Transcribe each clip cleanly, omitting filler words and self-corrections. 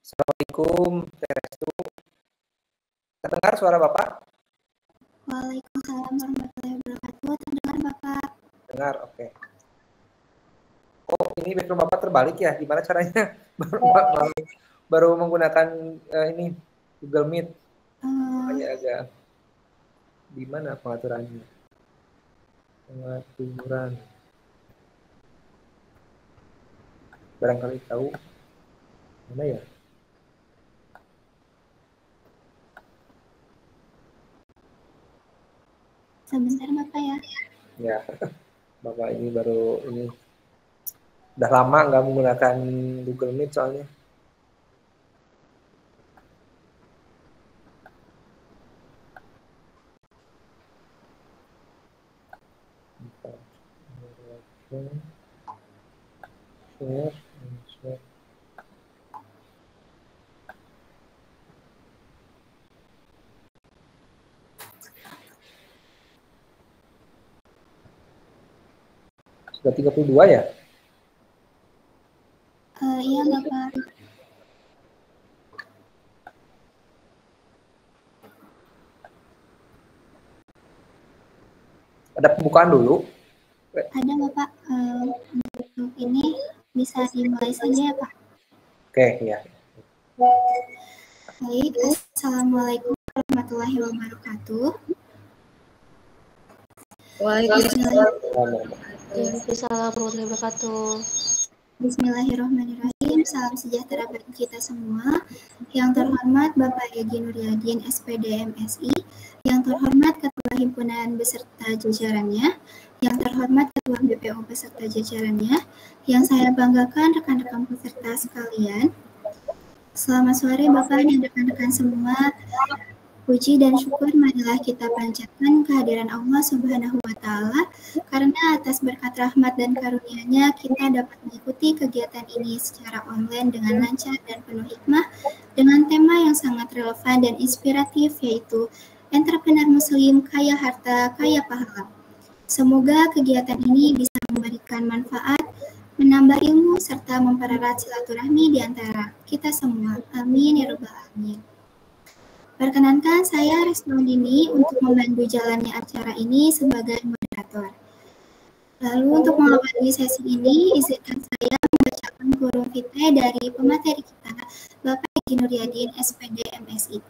Assalamualaikum, Teh Restu. Terdengar suara Bapak? Waalaikumsalam warahmatullahi wabarakatuh. Terdengar Bapak? Dengar, oke. Oh, ini background Bapak terbalik ya? Gimana caranya? baru menggunakan ini Google Meet. Makanya agak di mana pengaturannya? Pengaturan. Barangkali tahu mana ya? Sebentar Bapak ya. Ya, Bapak ini baru ini udah lama nggak menggunakan Google Meet soalnya. Share. Sudah 32 ya? Iya Bapak. Ada pembukaan dulu? Ada Bapak. Untuk ini bisa dimulai saja ya Pak. Oke, ya. Baik, Assalamualaikum warahmatullahi wabarakatuh. Waalaikumsalam warahmatullahi wabarakatuh. Bismillahirrahmanirrahim. Salam sejahtera bagi kita semua. Yang terhormat Bapak Egy Nuryadin, SPD MSI. Yang terhormat Ketua Himpunan beserta jajarannya. Yang terhormat Ketua BPO beserta jajarannya. Yang saya banggakan rekan-rekan peserta sekalian. Selamat sore Bapak dan rekan-rekan semua. Puji dan syukur marilah kita panjatkan kehadiran Allah Subhanahu wa Ta'ala, karena atas berkat rahmat dan karunia-Nya kita dapat mengikuti kegiatan ini secara online dengan lancar dan penuh hikmah dengan tema yang sangat relevan dan inspiratif, yaitu Entrepreneur Muslim Kaya Harta Kaya Pahala. Semoga kegiatan ini bisa memberikan manfaat, menambah ilmu serta mempererat silaturahmi di antara kita semua. Amin ya rabbal alamin. Perkenankan saya Resnodini untuk membantu jalannya acara ini sebagai moderator. Lalu untuk mengawali sesi ini, izinkan saya membacakan huruf vitae dari pemateri kita, Bapak Egy Nuryadin, SPD MSI.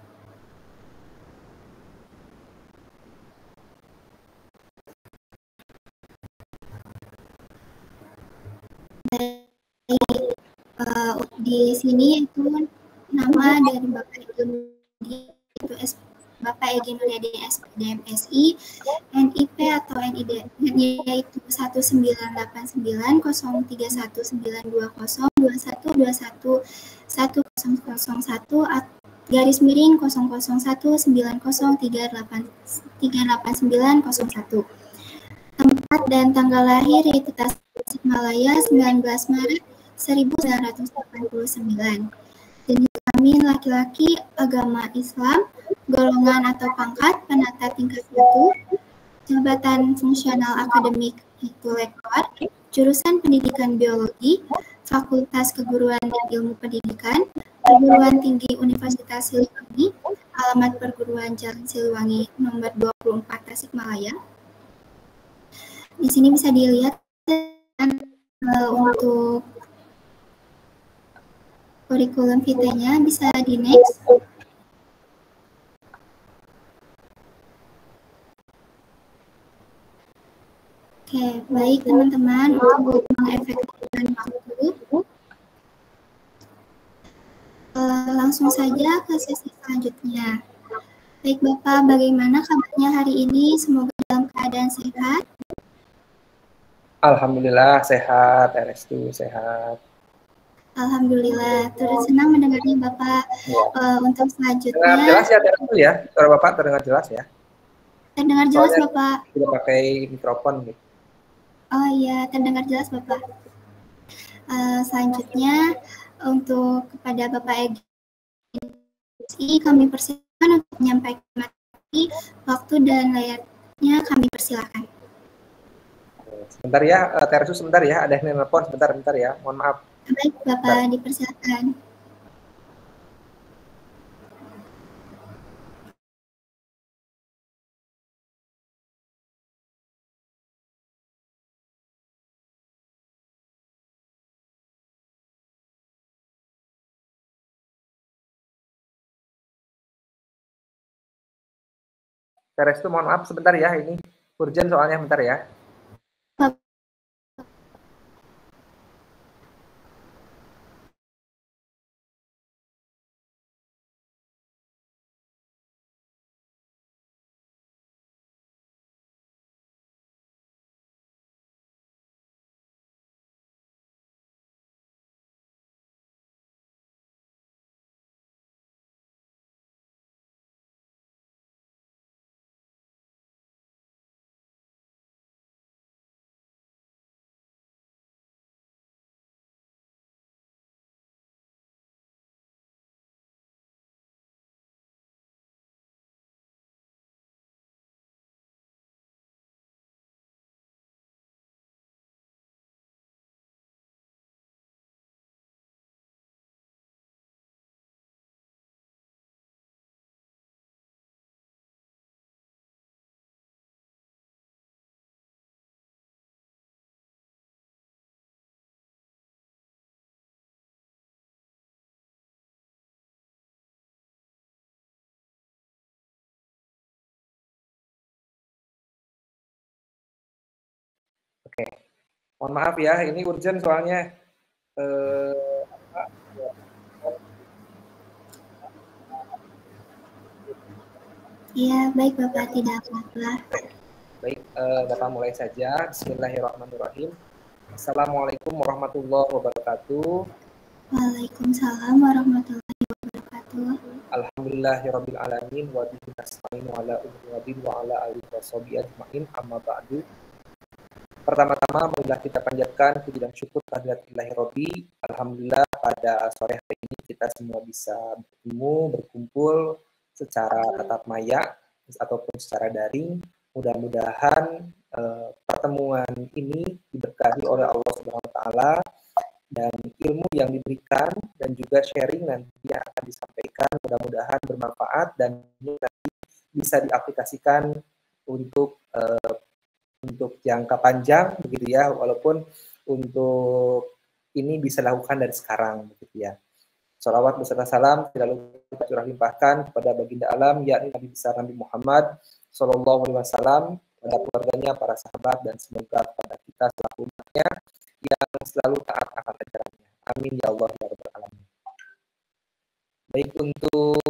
Di sini itu nama dari Bapak Egy Nuryadin, Bapak Egy Nuryadin SPD MSI, NIP atau NID-nya itu 19.9.2021-21-001-9038903891. Tempat dan tanggal lahir yaitu Tasikmalaya 19 Maret 1989. Jenis kelamin laki-laki, agama Islam, golongan atau pangkat penata tingkat 1, jabatan fungsional akademik itu lektor, jurusan pendidikan biologi, Fakultas Keguruan dan Ilmu Pendidikan, Perguruan Tinggi Universitas Siliwangi, alamat Perguruan Jalan Siliwangi nomor 24 Tasikmalaya. Di sini bisa dilihat untuk kurikulum vitae-nya, bisa di next. Oke, baik teman-teman, untuk mengefektifkan waktu, langsung saja ke sesi selanjutnya. Baik Bapak, bagaimana kabarnya hari ini? Semoga dalam keadaan sehat. Alhamdulillah sehat, Restu sehat. Alhamdulillah, turut senang mendengarnya Bapak. Untuk selanjutnya. Terdengar jelas ya, Restu ya? Suara Bapak terdengar jelas ya? Terdengar jelas Bapak. Tidak pakai mikrofon gitu. Oh iya, terdengar jelas Bapak. Selanjutnya untuk kepada Bapak Egy, kami persilakan untuk menyampaikan materi, waktu dan layarnya kami persilakan. Sebentar ya, Tersu sebentar ya, ada yang nelpon sebentar ya, mohon maaf. Baik Bapak, dipersilakan. Teres itu mohon maaf sebentar ya, ini urgent soalnya, bentar ya. Oke, mohon maaf ya, ini urgent soalnya. Iya, baik Bapak, tidak apa-apa. Baik, Bapak mulai saja. Bismillahirrahmanirrahim. Assalamualaikum warahmatullahi wabarakatuh. Waalaikumsalam warahmatullahi wabarakatuh. Alhamdulillahirabbil alamin wa bihi nasta'inu ala umuri waddin wa ala alihi washabihi ajmain, amma ba'du. Pertama-tama marilah kita panjatkan puji dan syukur kehadirat Ilahi Rabbi. Alhamdulillah pada sore hari ini kita semua bisa bertemu, berkumpul secara tatap maya ataupun secara daring. Mudah-mudahan pertemuan ini diberkahi oleh Allah Subhanahu wa taala dan ilmu yang diberikan dan juga sharing nanti yang akan disampaikan mudah-mudahan bermanfaat dan nanti bisa diaplikasikan untuk jangka panjang begitu ya, walaupun untuk ini bisa dilakukan dari sekarang begitu ya. Shalawat beserta salam selalu kita curah limpahkan kepada baginda alam yakni Nabi besar Nabi Muhammad Sallallahu Alaihi Wasallam, pada keluarganya, para sahabat, dan semoga kepada kita selaku umatnya yang selalu taat akan ajarannya. Amin ya Allah ya Rabbal Alamin. Baik, untuk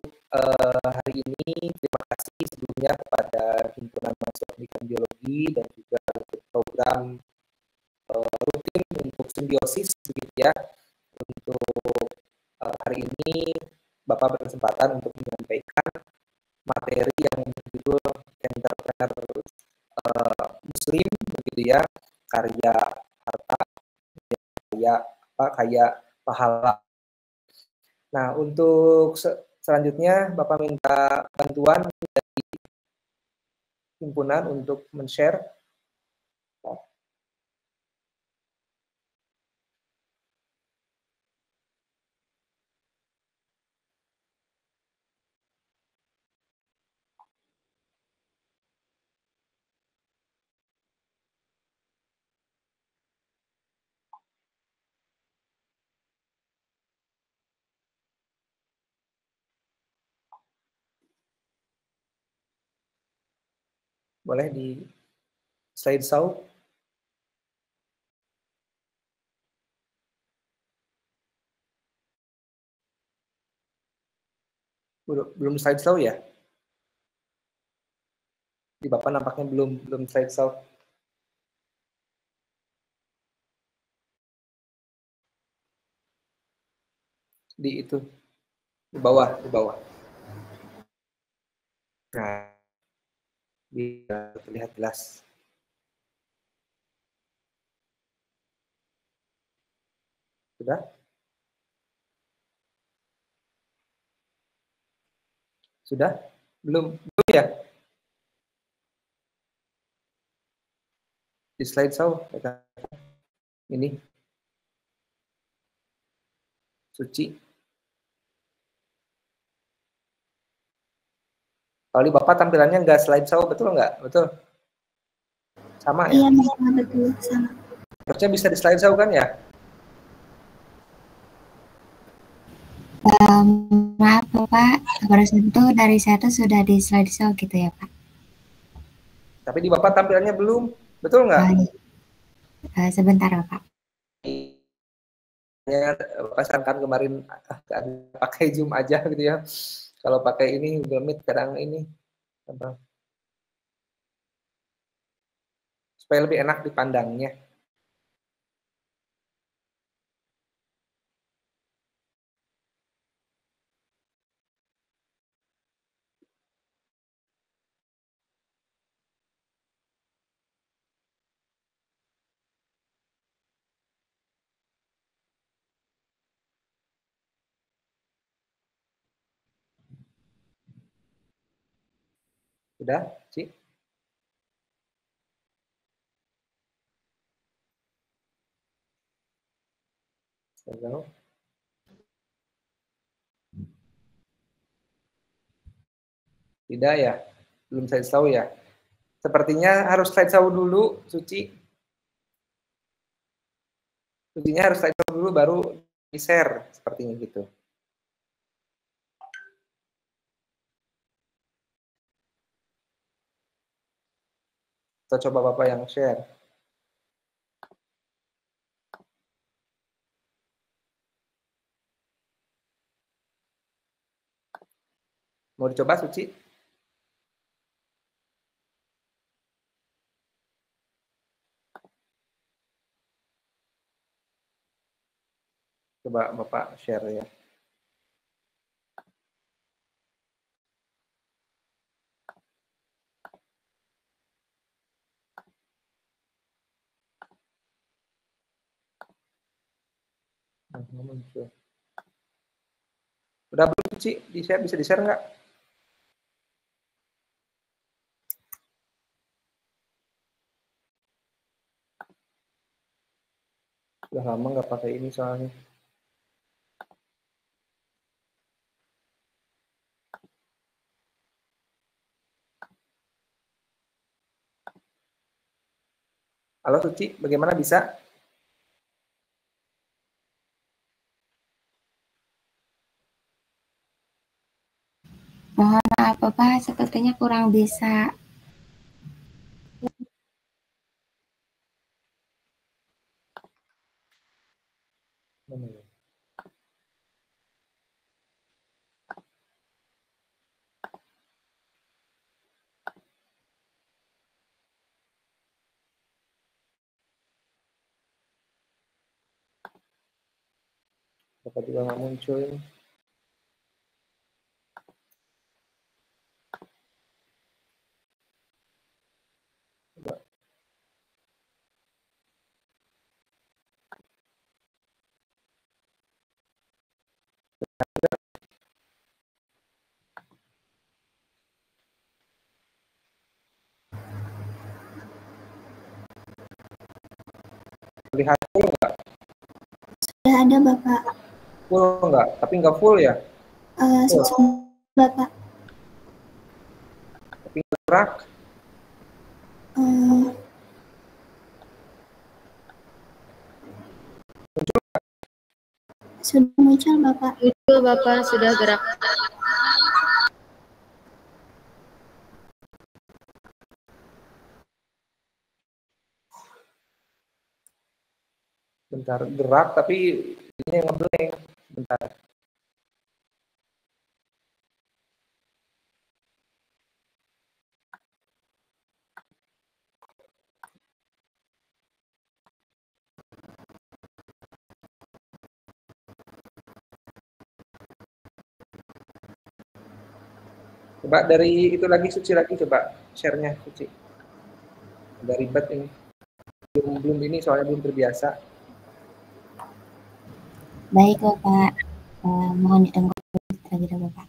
hari ini terima kasih sebelumnya kepada Himpunan Mahasiswa Pendidikan Biologi dan juga program rutin untuk simbiosis begitu ya. Untuk hari ini Bapak berkesempatan untuk menyampaikan materi yang berjudul Entrepreneur Muslim begitu ya, karya harta, kaya pahala. Nah, untuk selanjutnya Bapak minta bantuan dari himpunan untuk men-share. Boleh di slide show. Belum slide show ya? Di Bapak nampaknya belum slide show. Di itu, di bawah. Nah, bisa terlihat jelas. Sudah? Sudah? Belum ya? Di slide show ini Suci. Kalau di Bapak tampilannya nggak slide show, betul nggak? Betul? Sama ya? Iya, betul, sama. Harusnya bisa di slide show kan ya? Maaf Bapak, barusan itu dari saya tuh sudah di slide show gitu ya Pak. Tapi di Bapak tampilannya belum, betul nggak? Sebentar Bapak. Bapak sarankan kemarin pakai Zoom aja gitu ya. Kalau pakai ini Google Meet kadang ini apa? Supaya lebih enak dipandangnya. Sudah, Ci? Halo. Tidak ya? Belum saya tahu ya? Sepertinya harus slide show dulu, Suci. Sucinya harus slide show dulu baru di-share sepertinya gitu. Kita coba Bapak yang share. Mau dicoba Suci? Coba Bapak share ya. Udah belum Suci? Di-share, bisa di-share nggak? Udah lama nggak pakai ini soalnya. Halo Suci, bagaimana bisa? Mohon maaf Bapak, sepertinya kurang bisa. Bapak juga nggak muncul ini. Coba. Lihat full nggak? Sudah ada Bapak. Full nggak? Tapi nggak full ya? Sudah Bapak. Tapi gerak. Sudah muncul Bapak. Itu Bapak sudah gerak. Bentar, gerak tapi ini ngeblank. Bentar. Coba dari itu lagi Suci lagi, coba share-nya Suci. Udah ribet ini. Belum ini soalnya belum terbiasa. Baik Bapak, mohon ditunggu lagi Bapak.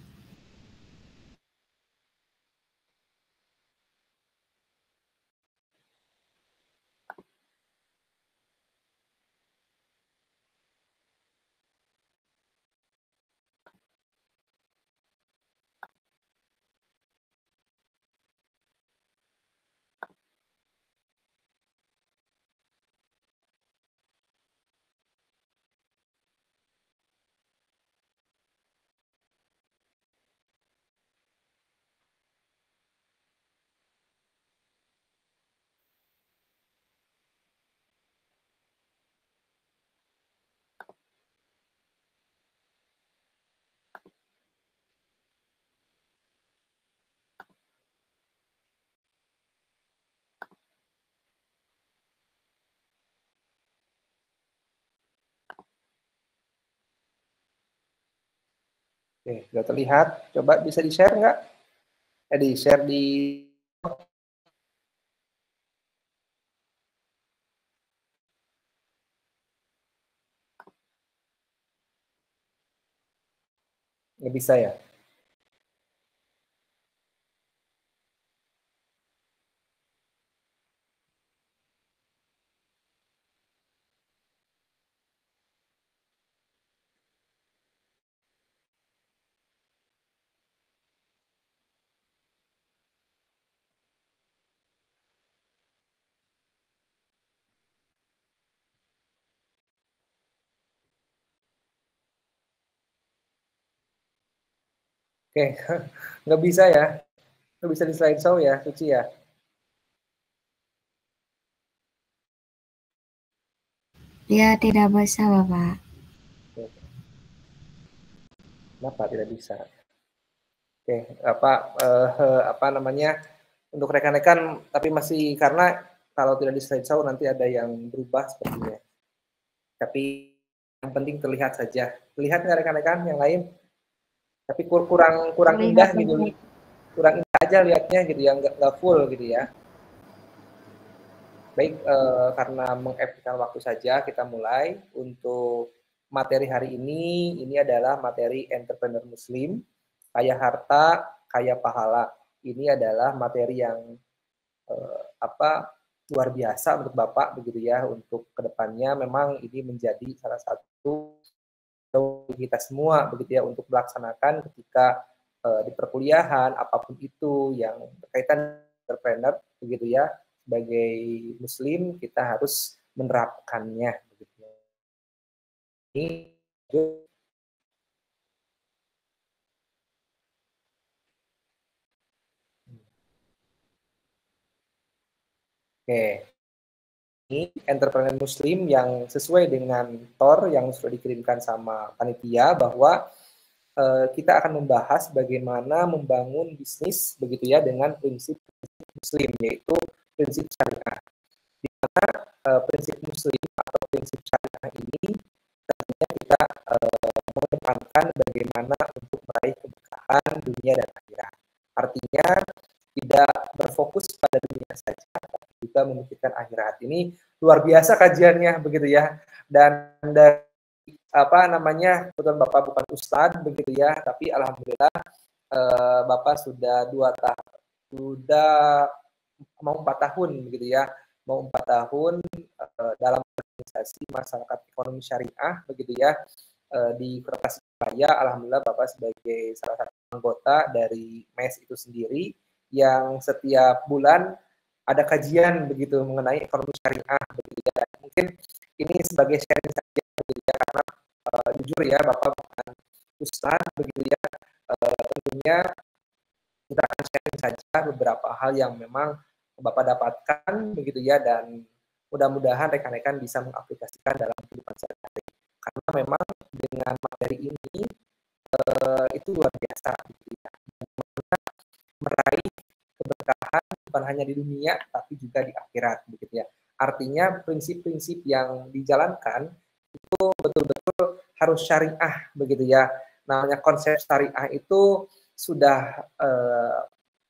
Oke, sudah terlihat. Coba bisa di-share nggak? Di-share di... Nggak bisa ya? Oke, nggak bisa ya? Nggak bisa di slideshow ya, Suci ya? Ya, tidak bisa, Bapak. Kenapa tidak bisa? Oke, apa namanya? Untuk rekan-rekan, tapi masih karena kalau tidak di slideshow nanti ada yang berubah sepertinya. Tapi yang penting terlihat saja. Terlihat nggak rekan-rekan yang lain? Tapi kurang indah gitu, kurang indah aja lihatnya gitu ya, nggak full gitu ya. Baik, karena mengefektifkan waktu saja, kita mulai untuk materi hari ini adalah materi entrepreneur muslim, kaya harta, kaya pahala. Ini adalah materi yang luar biasa untuk Bapak begitu ya, untuk kedepannya memang ini menjadi salah satu kita semua begitu ya untuk melaksanakan ketika di perkuliahan apapun itu yang berkaitan entrepreneur begitu ya, sebagai muslim kita harus menerapkannya begitu. Ini oke. Ini entrepreneur muslim yang sesuai dengan TOR yang sudah dikirimkan sama panitia bahwa kita akan membahas bagaimana membangun bisnis begitu ya dengan prinsip muslim, yaitu prinsip syariah. Di mana prinsip muslim atau prinsip syariah ini tentunya kita mengedepankan bagaimana untuk meraih keberkahan dunia dan akhirat. Artinya tidak berfokus pada dunia saja, tapi juga memikirkan akhirat. Ini luar biasa kajiannya begitu ya. Dan dari apa namanya, betul Bapak bukan ustadz begitu ya, tapi alhamdulillah Bapak sudah 2 tahun, sudah mau 4 tahun begitu ya, mau 4 tahun dalam organisasi masyarakat ekonomi syariah begitu ya, di Kota Tasikmalaya. Alhamdulillah Bapak sebagai salah satu anggota dari MES itu sendiri yang setiap bulan ada kajian begitu mengenai ekonomi syariah begitu ya. Mungkin ini sebagai sharing saja begitu ya, karena jujur ya Bapak bukan ustaz begitu ya, tentunya kita akan sharing saja beberapa hal yang memang Bapak dapatkan begitu ya, dan mudah-mudahan rekan-rekan bisa mengaplikasikan dalam kehidupan sehari-hari. Karena memang dengan materi ini itu luar biasa gitu ya. Meraih keberkahan bukan hanya di dunia tapi juga di akhirat begitu ya. Artinya prinsip-prinsip yang dijalankan itu betul-betul harus syariah begitu ya. Namanya konsep syariah itu sudah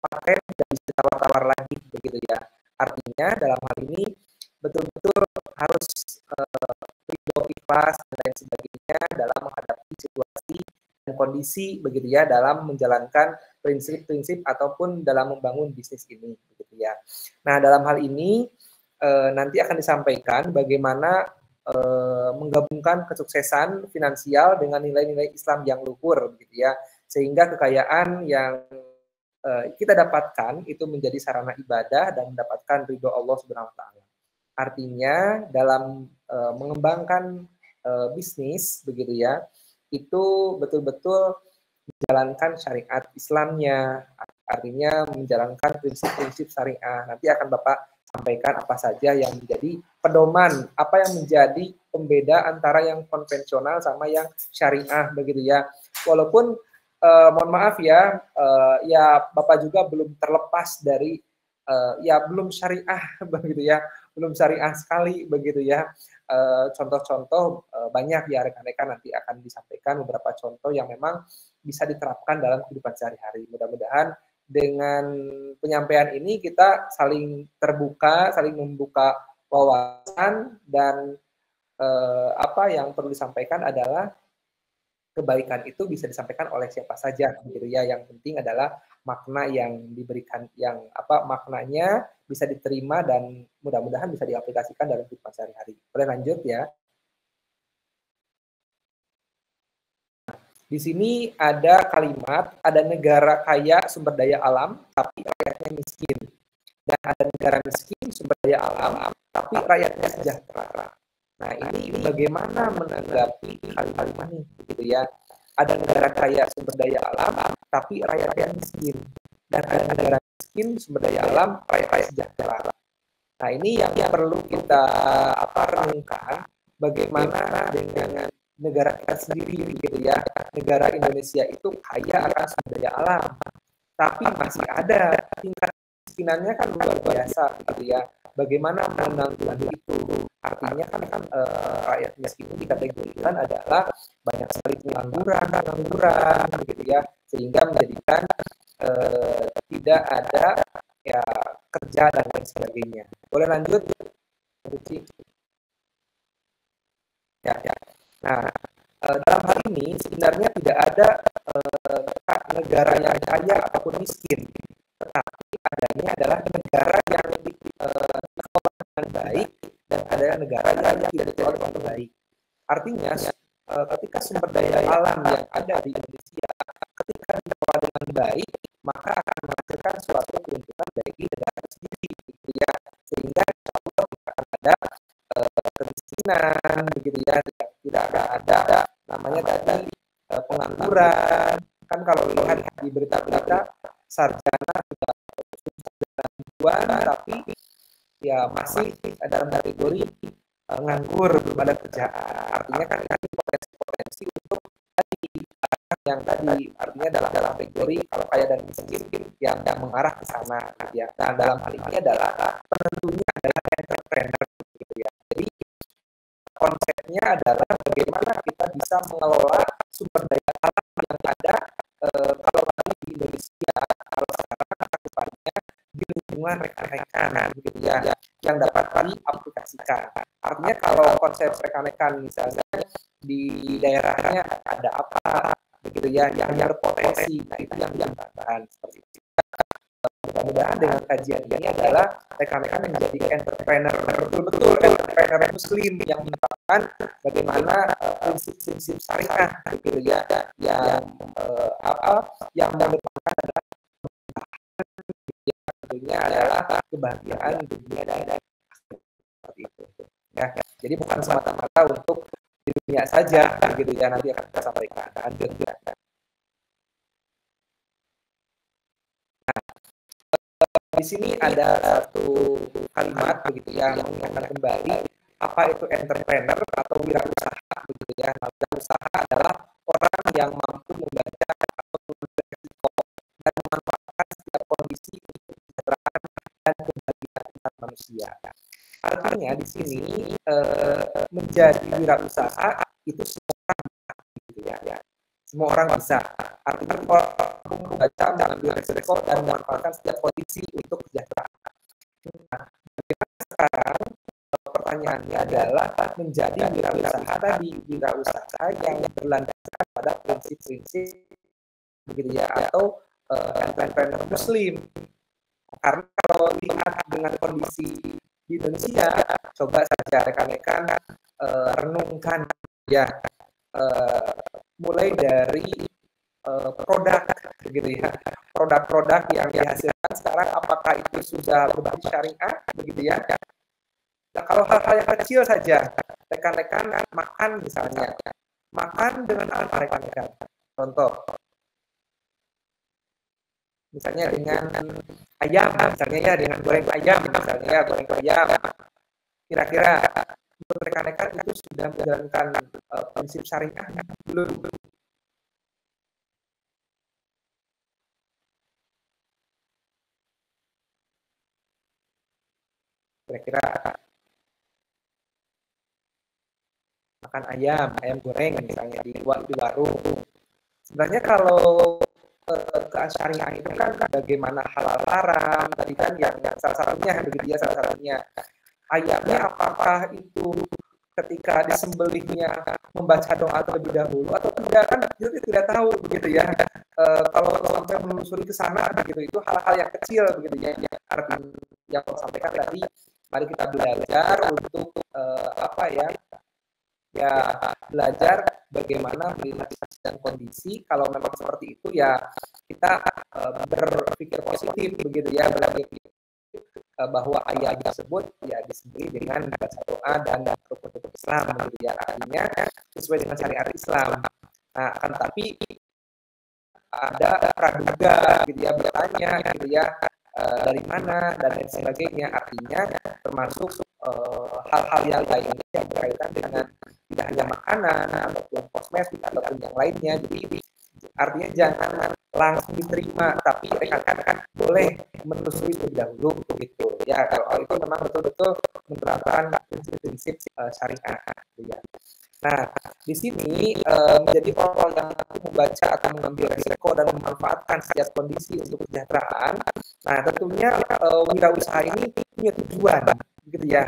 paten dan bisa tawar-tawar lagi begitu ya. Artinya dalam hal ini betul-betul harus ridho, ikhlas dan lain sebagainya dalam menghadapi situasi dan kondisi begitu ya, dalam menjalankan prinsip-prinsip ataupun dalam membangun bisnis ini begitu ya. Nah, dalam hal ini nanti akan disampaikan bagaimana menggabungkan kesuksesan finansial dengan nilai-nilai Islam yang luhur begitu ya, sehingga kekayaan yang kita dapatkan itu menjadi sarana ibadah dan mendapatkan ridho Allah Subhanahu wa taala. Artinya dalam mengembangkan bisnis begitu ya, itu betul-betul menjalankan syariat Islamnya, artinya menjalankan prinsip-prinsip syariah. Nanti akan Bapak sampaikan apa saja yang menjadi pedoman, apa yang menjadi pembeda antara yang konvensional sama yang syariah begitu ya. Walaupun mohon maaf ya, ya Bapak juga belum terlepas dari ya belum syariah begitu ya, belum syariah sekali begitu ya. Contoh-contoh banyak ya rekan-rekan, nanti akan disampaikan beberapa contoh yang memang bisa diterapkan dalam kehidupan sehari-hari. Mudah-mudahan dengan penyampaian ini kita saling terbuka, saling membuka wawasan, dan apa yang perlu disampaikan adalah kebaikan itu bisa disampaikan oleh siapa saja, gitu ya. Yang penting adalah makna yang diberikan, yang maknanya bisa diterima dan mudah-mudahan bisa diaplikasikan dalam kehidupan sehari-hari. Boleh lanjut ya? Di sini ada kalimat, ada negara kaya sumber daya alam, tapi rakyatnya miskin. Dan ada negara miskin sumber daya alam, tapi rakyatnya sejahtera. Nah, ini bagaimana menanggapi kalimat ini, gitu ya. Ada negara kaya sumber daya alam, tapi rakyatnya miskin. Dan ada negara miskin sumber daya alam, rakyatnya sejahtera. Nah, ini yang perlu kita renungkan, bagaimana dengan negara kita sendiri, gitu ya. Negara Indonesia itu kaya akan sumber daya alam, tapi masih ada tingkat kemiskinannya kan luar biasa, gitu ya. Bagaimana menanggulangi itu? Artinya kan rakyat miskin itu dikategorikan adalah banyak sekali pengangguran, gitu ya, sehingga menjadikan tidak ada ya kerja dan lain sebagainya. Boleh lanjut? Ya. Nah, dalam hal ini sebenarnya tidak ada negara yang kaya ataupun miskin, tetapi adanya adalah negara yang dikelola dengan baik dan ada negara yang tidak dikelola dengan baik. Artinya ketika sumber daya alam yang ada di Indonesia ketika dikelola dengan baik, maka akan menghasilkan suatu keuntungan bagi negara sendiri, gitu ya. Sehingga Allah akan ada kemiskinan, begitu ya, tidak ada namanya tadi pengangguran. Kan kalau lihat di berita-berita sarjana sudah ribuan, tapi ya masih dalam kategori nganggur, belum ada kerjaan. Artinya kan ini potensi untuk yang tadi, artinya dalam kategori kalau kaya dan miskin yang mengarah ke sana, gitu ya. Nah, dalam hal ini adalah penentunya adalah entrepreneur, gitu ya. Jadi konsepnya adalah bagaimana kita bisa mengelola sumber daya alam yang ada kalau tadi di Indonesia, kalau sekarang kedepannya di lingkungan rekan-rekan, gitu ya, yang dapat diaplikasikan. Artinya kalau konsep rekan-rekan misalnya di daerahnya ada apa, begitu ya, yang berpotensi, nah itu yang diambangkan seperti itu. Mudah-mudahan dengan kajian ini adalah rekan-rekan menjadi entrepreneur, betul-betul entrepreneur muslim yang menerapkan bagaimana prinsip-prinsip syariah, gitu ya, yang yang mengedepankan adalah tentunya adalah kebahagiaan dunia dan akhirat, seperti itu. Ya, jadi bukan semata-mata untuk di dunia saja, gitu ya, nanti akan kita sampaikan. Lanjut ya. Di sini ada satu kalimat, begitu ya, yang mengingatkan kembali apa itu entrepreneur atau wirausaha, begitu ya. Nah, wirausaha adalah orang yang mampu membaca atau beresiko dan memanfaatkan setiap kondisi untuk kesejahteraan dan kebahagiaan umat manusia. Artinya di sini menjadi wirausaha itu semua orang, gitu ya. Semua orang bisa. Artinya orang membaca, mengambil resiko dan memanfaatkan setiap kondisi untuk kesejahteraan. Nah, bagaimana sekarang pertanyaannya adalah menjadi wirausaha tadi, wirausaha yang berlandaskan pada prinsip-prinsip, begitu ya, atau entrepreneur muslim. Karena kalau lihat dengan kondisi di Indonesia, coba saja rekan-rekan renungkan ya, mulai dari produk, gitu ya, produk-produk yang dihasilkan sekarang apakah itu sudah berbasis syariah, begitu ya. Nah, kalau hal-hal yang kecil saja, rekan-rekan makan misalnya, makan dengan apa rekan-rekan? Contoh, misalnya dengan ayam, misalnya ya, dengan goreng ayam, misalnya ya, goreng ayam. Kira-kira menurut rekan-rekan itu sudah menjalankan prinsip syariah belum? Kira-kira makan ayam goreng misalnya di warung, Sebenarnya kalau ke syariah itu kan bagaimana halal haram tadi kan yang salah satunya begitu ya, salah satunya ayatnya apakah itu ketika disembelihnya membaca doa terlebih dahulu atau tidak kan kita tidak tahu begitu ya. Kalau sampai menelusuri ke sana begitu itu hal-hal yang kecil begitu ya, artinya yang saya sampaikan tadi, mari kita belajar untuk apa ya belajar bagaimana melihat dan kondisi. Kalau memang seperti itu ya kita berpikir positif begitu ya, berpikir bahwa ayat tersebut ya disebut dengan baca doa dan rukun Islam begitu ya, artinya sesuai dengan syariat Islam. Nah, akan tapi ada praduga gitu ya, bertanya gitu ya dari mana dan lain sebagainya, artinya termasuk hal-hal yang lainnya yang berkaitan dengan tidak hanya makanan ataupun kosmetik ataupun yang lainnya. Jadi artinya jangan langsung diterima, tapi rekan-rekan boleh menelusuri terlebih dahulu begitu ya, kalau itu memang betul-betul menerapkan prinsip-prinsip syariah gitu ya. Nah, di sini menjadi orang yang membaca atau mengambil risiko dan memanfaatkan setiap kondisi untuk kesejahteraan. Nah, tentunya wirausaha ini punya tujuan gitu ya.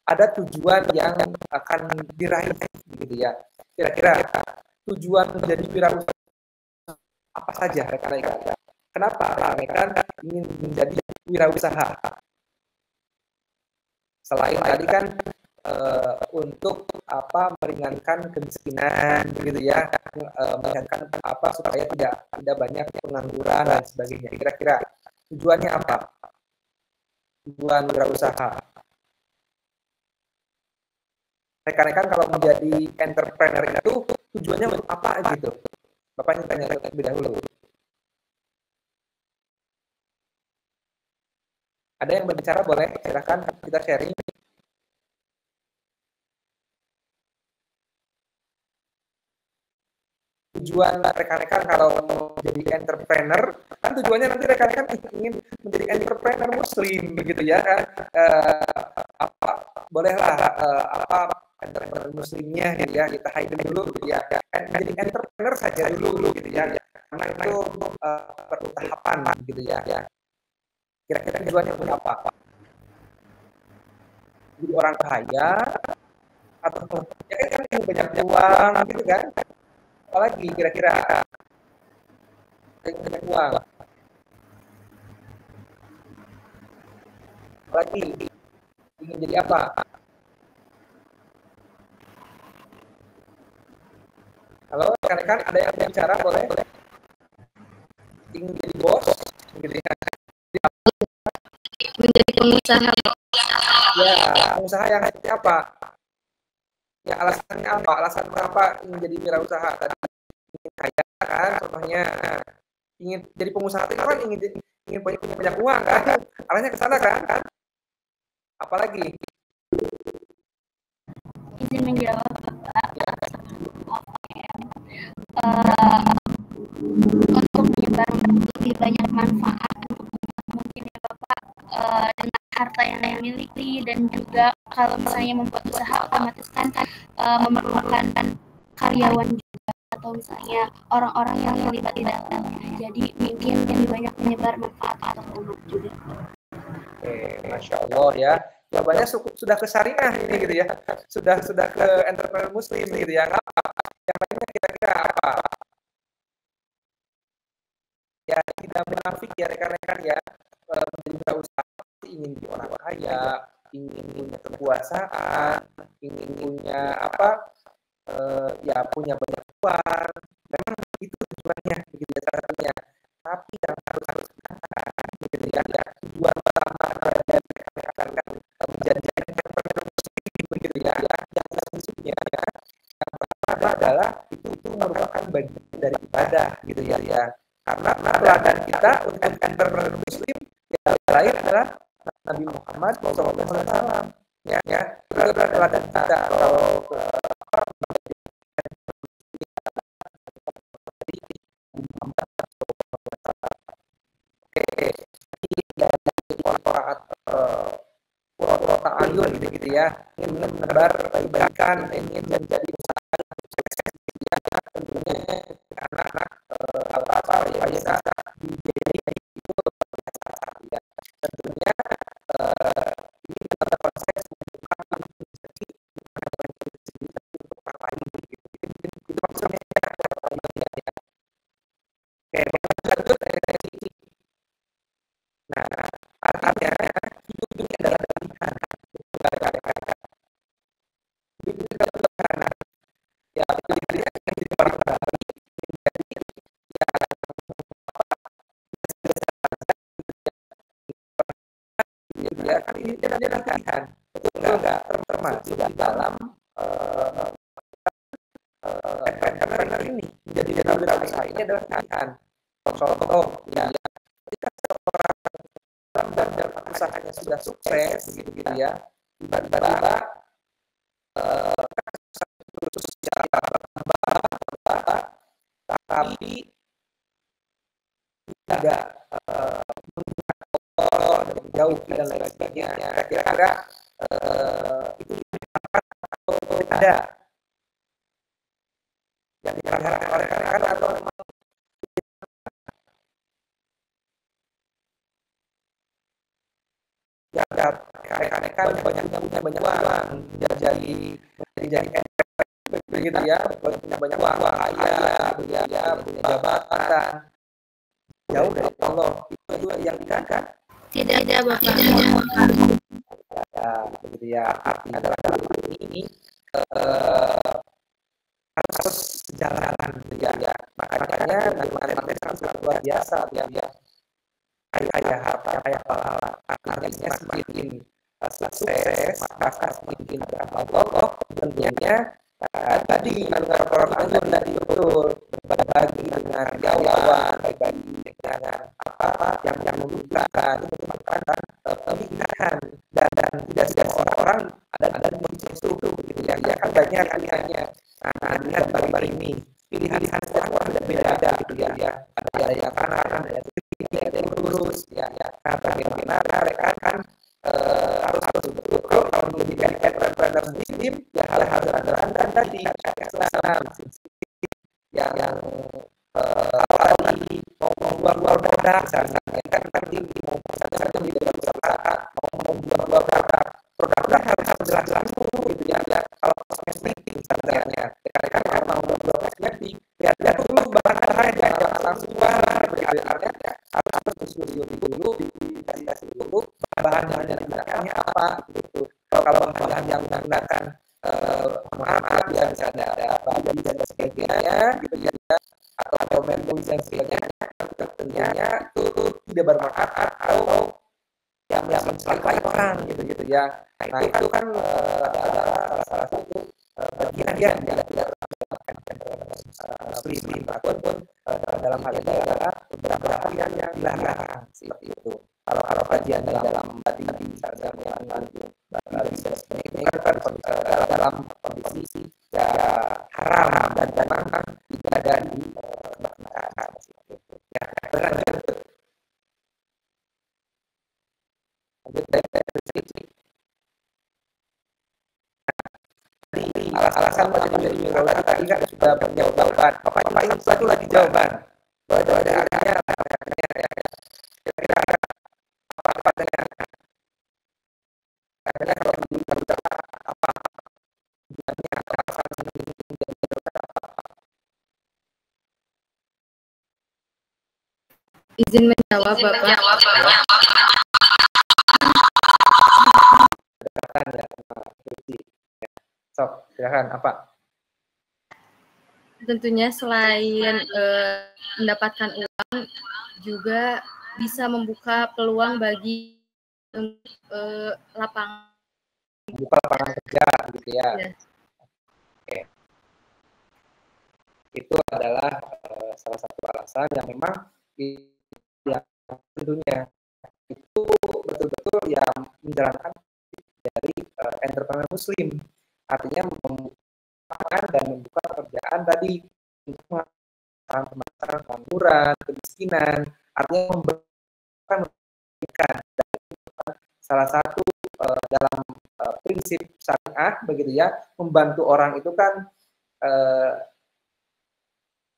Ada tujuan yang akan diraih gitu ya. Kira-kira tujuan menjadi wirausaha apa saja rekan-rekan? Kenapa rekan-rekan ingin menjadi wirausaha? Selain tadi kan untuk apa meringankan kemiskinan begitu ya, meringankan apa supaya tidak banyak pengangguran dan sebagainya. Kira-kira tujuannya apa? Tujuan wirausaha. Rekan-rekan kalau menjadi entrepreneur itu tujuannya untuk apa gitu? Bapaknya tanya terlebih dahulu. Ada yang berbicara boleh, silakan kita sharing. Tujuan rekan-rekan kalau mau jadi entrepreneur, kan tujuannya nanti rekan-rekan ingin menjadi entrepreneur muslim begitu ya kan? Bolehlah apa entrepreneur muslimnya gitu ya, kita hide dulu gitu ya, menjadi entrepreneur saja dulu gitu ya, karena itu perlu tahapan gitu ya. Kira-kira tujuannya untuk apa? Jadi orang kaya atau ya kan banyak uang gitu kan? Apalagi kira-kira banyak uang, apalagi ingin jadi apa? Halo rekan-rekan, ada yang bicara boleh? Ingin jadi bos gitu ya, menjadi pengusaha. Ya, pengusaha yang seperti apa? Ya, alasannya apa? Alasan kenapa ingin jadi wirausaha? Tadi ingin kaya kan, contohnya ingin jadi pengusaha itu kan ingin punya banyak uang kan? Arahnya ke sana kan? Apalagi? Izin menjawab Bapak. Untuk menyebar lebih banyak manfaat untuk mungkin ya Bapak dengan harta yang saya miliki, dan juga kalau misalnya membuat usaha otomatis kan memerlukan karyawan juga, atau misalnya orang-orang yang terlibat di dalamnya, jadi mungkin lebih banyak menyebar manfaat atau umat juga. Masya Allah ya, jawabannya sudah ke syariah ini gitu ya, sudah ke entrepreneur muslim gitu ya. Yang lainnya kira-kira apa? Ya tidak munafik ya rekan-rekan ya, menjadi wirausaha ingin jadi orang kaya, ingin punya kekuasaan, ingin punya apa? Ya punya banyak uang. Memang itu tujuannya begitu ya caranya. Tapi yang harus gitu ya, tujuan utama dari rekan-rekan menjadi entrepreneur muslim begitu ya, yang sesungguhnya yang pertama adalah itu merupakan bagian dari ibadah gitu ya. Karena teladan kita untuk entrepreneur muslim yang lain adalah Nabi Muhammad SAW. Ya, itu adalah teladan kita. Kalau pura-pura ta'ayun gitu ya, ingin menebar kebaikan, ingin menjadi usaha sukses gitu ya, tentunya anak-anak ya kan ini adalah pilihan, betul nggak? Termasuk di dalam entrepreneur ini menjadi wirausaha ini adalah pilihan. Contoh ya, ketika seorang dalam usahanya sudah sukses gitu ya, tiba-tiba tapi tidak jauh dan lain sebagainya. Kira-kira itu ada yang diharapkan oleh rekan-rekan atau memang ya rekan-rekan punya banyak uang jadi begitu ya, punya banyak uang kaya gitu ya, punya jabatan jauh dari Allah, itu yang dikatakan tidak Bapak. Ya, begitu ya. Artinya adalah dalam ini harus sejalan gitu ya. Makanya materi sangat luar biasa ya. Kaya harta, kaya pahala. Artinya semakin sukses, maka semakin Allah tentunya tadi orang tadi betul berbagi dengan karyawan, berbagi dengan apa yang membutuhkan itu merupakan pilihan dan tidak semua orang ada kondisi itu gitu ya kan banyak pilihannya. Nah lihat gambar ini pilihan setiap orang beda-beda gitu ya, ada yang kanan, ada yang lurus ya. Nah bagaimana rekan harus betul kalau menjadi entrepreneur muslim ya harus ada tadi Islam yang apalagi mau membuat produk misalnya kan tinggi mau misalnya di dalam usaha mau membuat produk harus jelas dulu gitu ya. Kalau kosmetik misalnya kan mau membuat kosmetik lihat dulu bahan-bahan jangan langsung jualan artinya harus berdiskusi dulu, dikasih dulu bahan yang digunakannya apa gitu. Kalau bahan yang menggunakan maaf ya misalnya ada bahan dan sebagainya gitu ya, atau menu dan sebagainya tentunya itu tidak bermanfaat atau yang mencelakai orang gitu ya. Nah itu kan adalah salah satu bagian yang tidak muslim ataupun dalam hal ini adalah beberapa hal yang dilarang seperti itu. Kalau kajian dalam tadi misalnya yang bisa ini kan dalam kondisi ya haram dan memang tidak ada di masyarakat seperti itu. Ya, lanjut alasan menjadi wirausaha tadi kan sudah jawaban. Apa yang satu lagi jawaban? Bahwa ada artinya kira-kira apa dengan akhirnya kalau menjadi apa tujuannya atau alasan menjadi wirausaha? Izin menjawab Bapak. Sok, silakan apa? Tentunya selain mendapatkan uang, juga bisa membuka peluang bagi lapangan kerja gitu ya. Yes. Oke. Itu adalah salah satu alasan yang memang yang tentunya itu betul-betul yang menjalankan dari entrepreneur muslim, artinya membuka dan membuka pekerjaan tadi untuk pemasaran pengangguran, kemiskinan, artinya memberikan salah satu dalam prinsip syariah begitu ya, membantu orang itu kan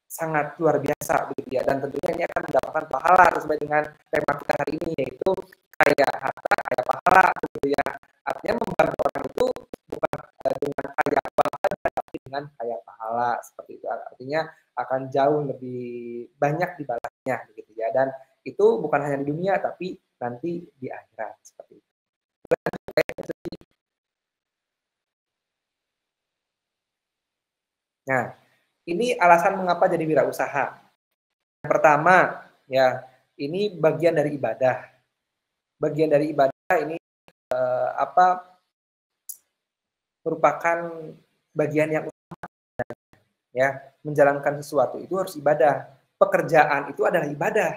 sangat luar biasa begitu ya, dan tentunya ini akan mendapatkan pahala sesuai dengan tema kita hari ini, yaitu kaya harta kaya pahala begitu ya. Artinya membantu orang itu bukan dengan kaya uang saja, tapi dengan kaya pahala seperti itu. Artinya akan jauh lebih banyak dibalasnya begitu ya, dan itu bukan hanya di dunia tapi nanti di akhirat seperti itu. Nah, ini alasan mengapa jadi wirausaha. Yang pertama, ya, ini bagian dari ibadah. Bagian dari ibadah ini merupakan bagian yang utama, ya. Menjalankan sesuatu itu harus ibadah. Pekerjaan itu adalah ibadah.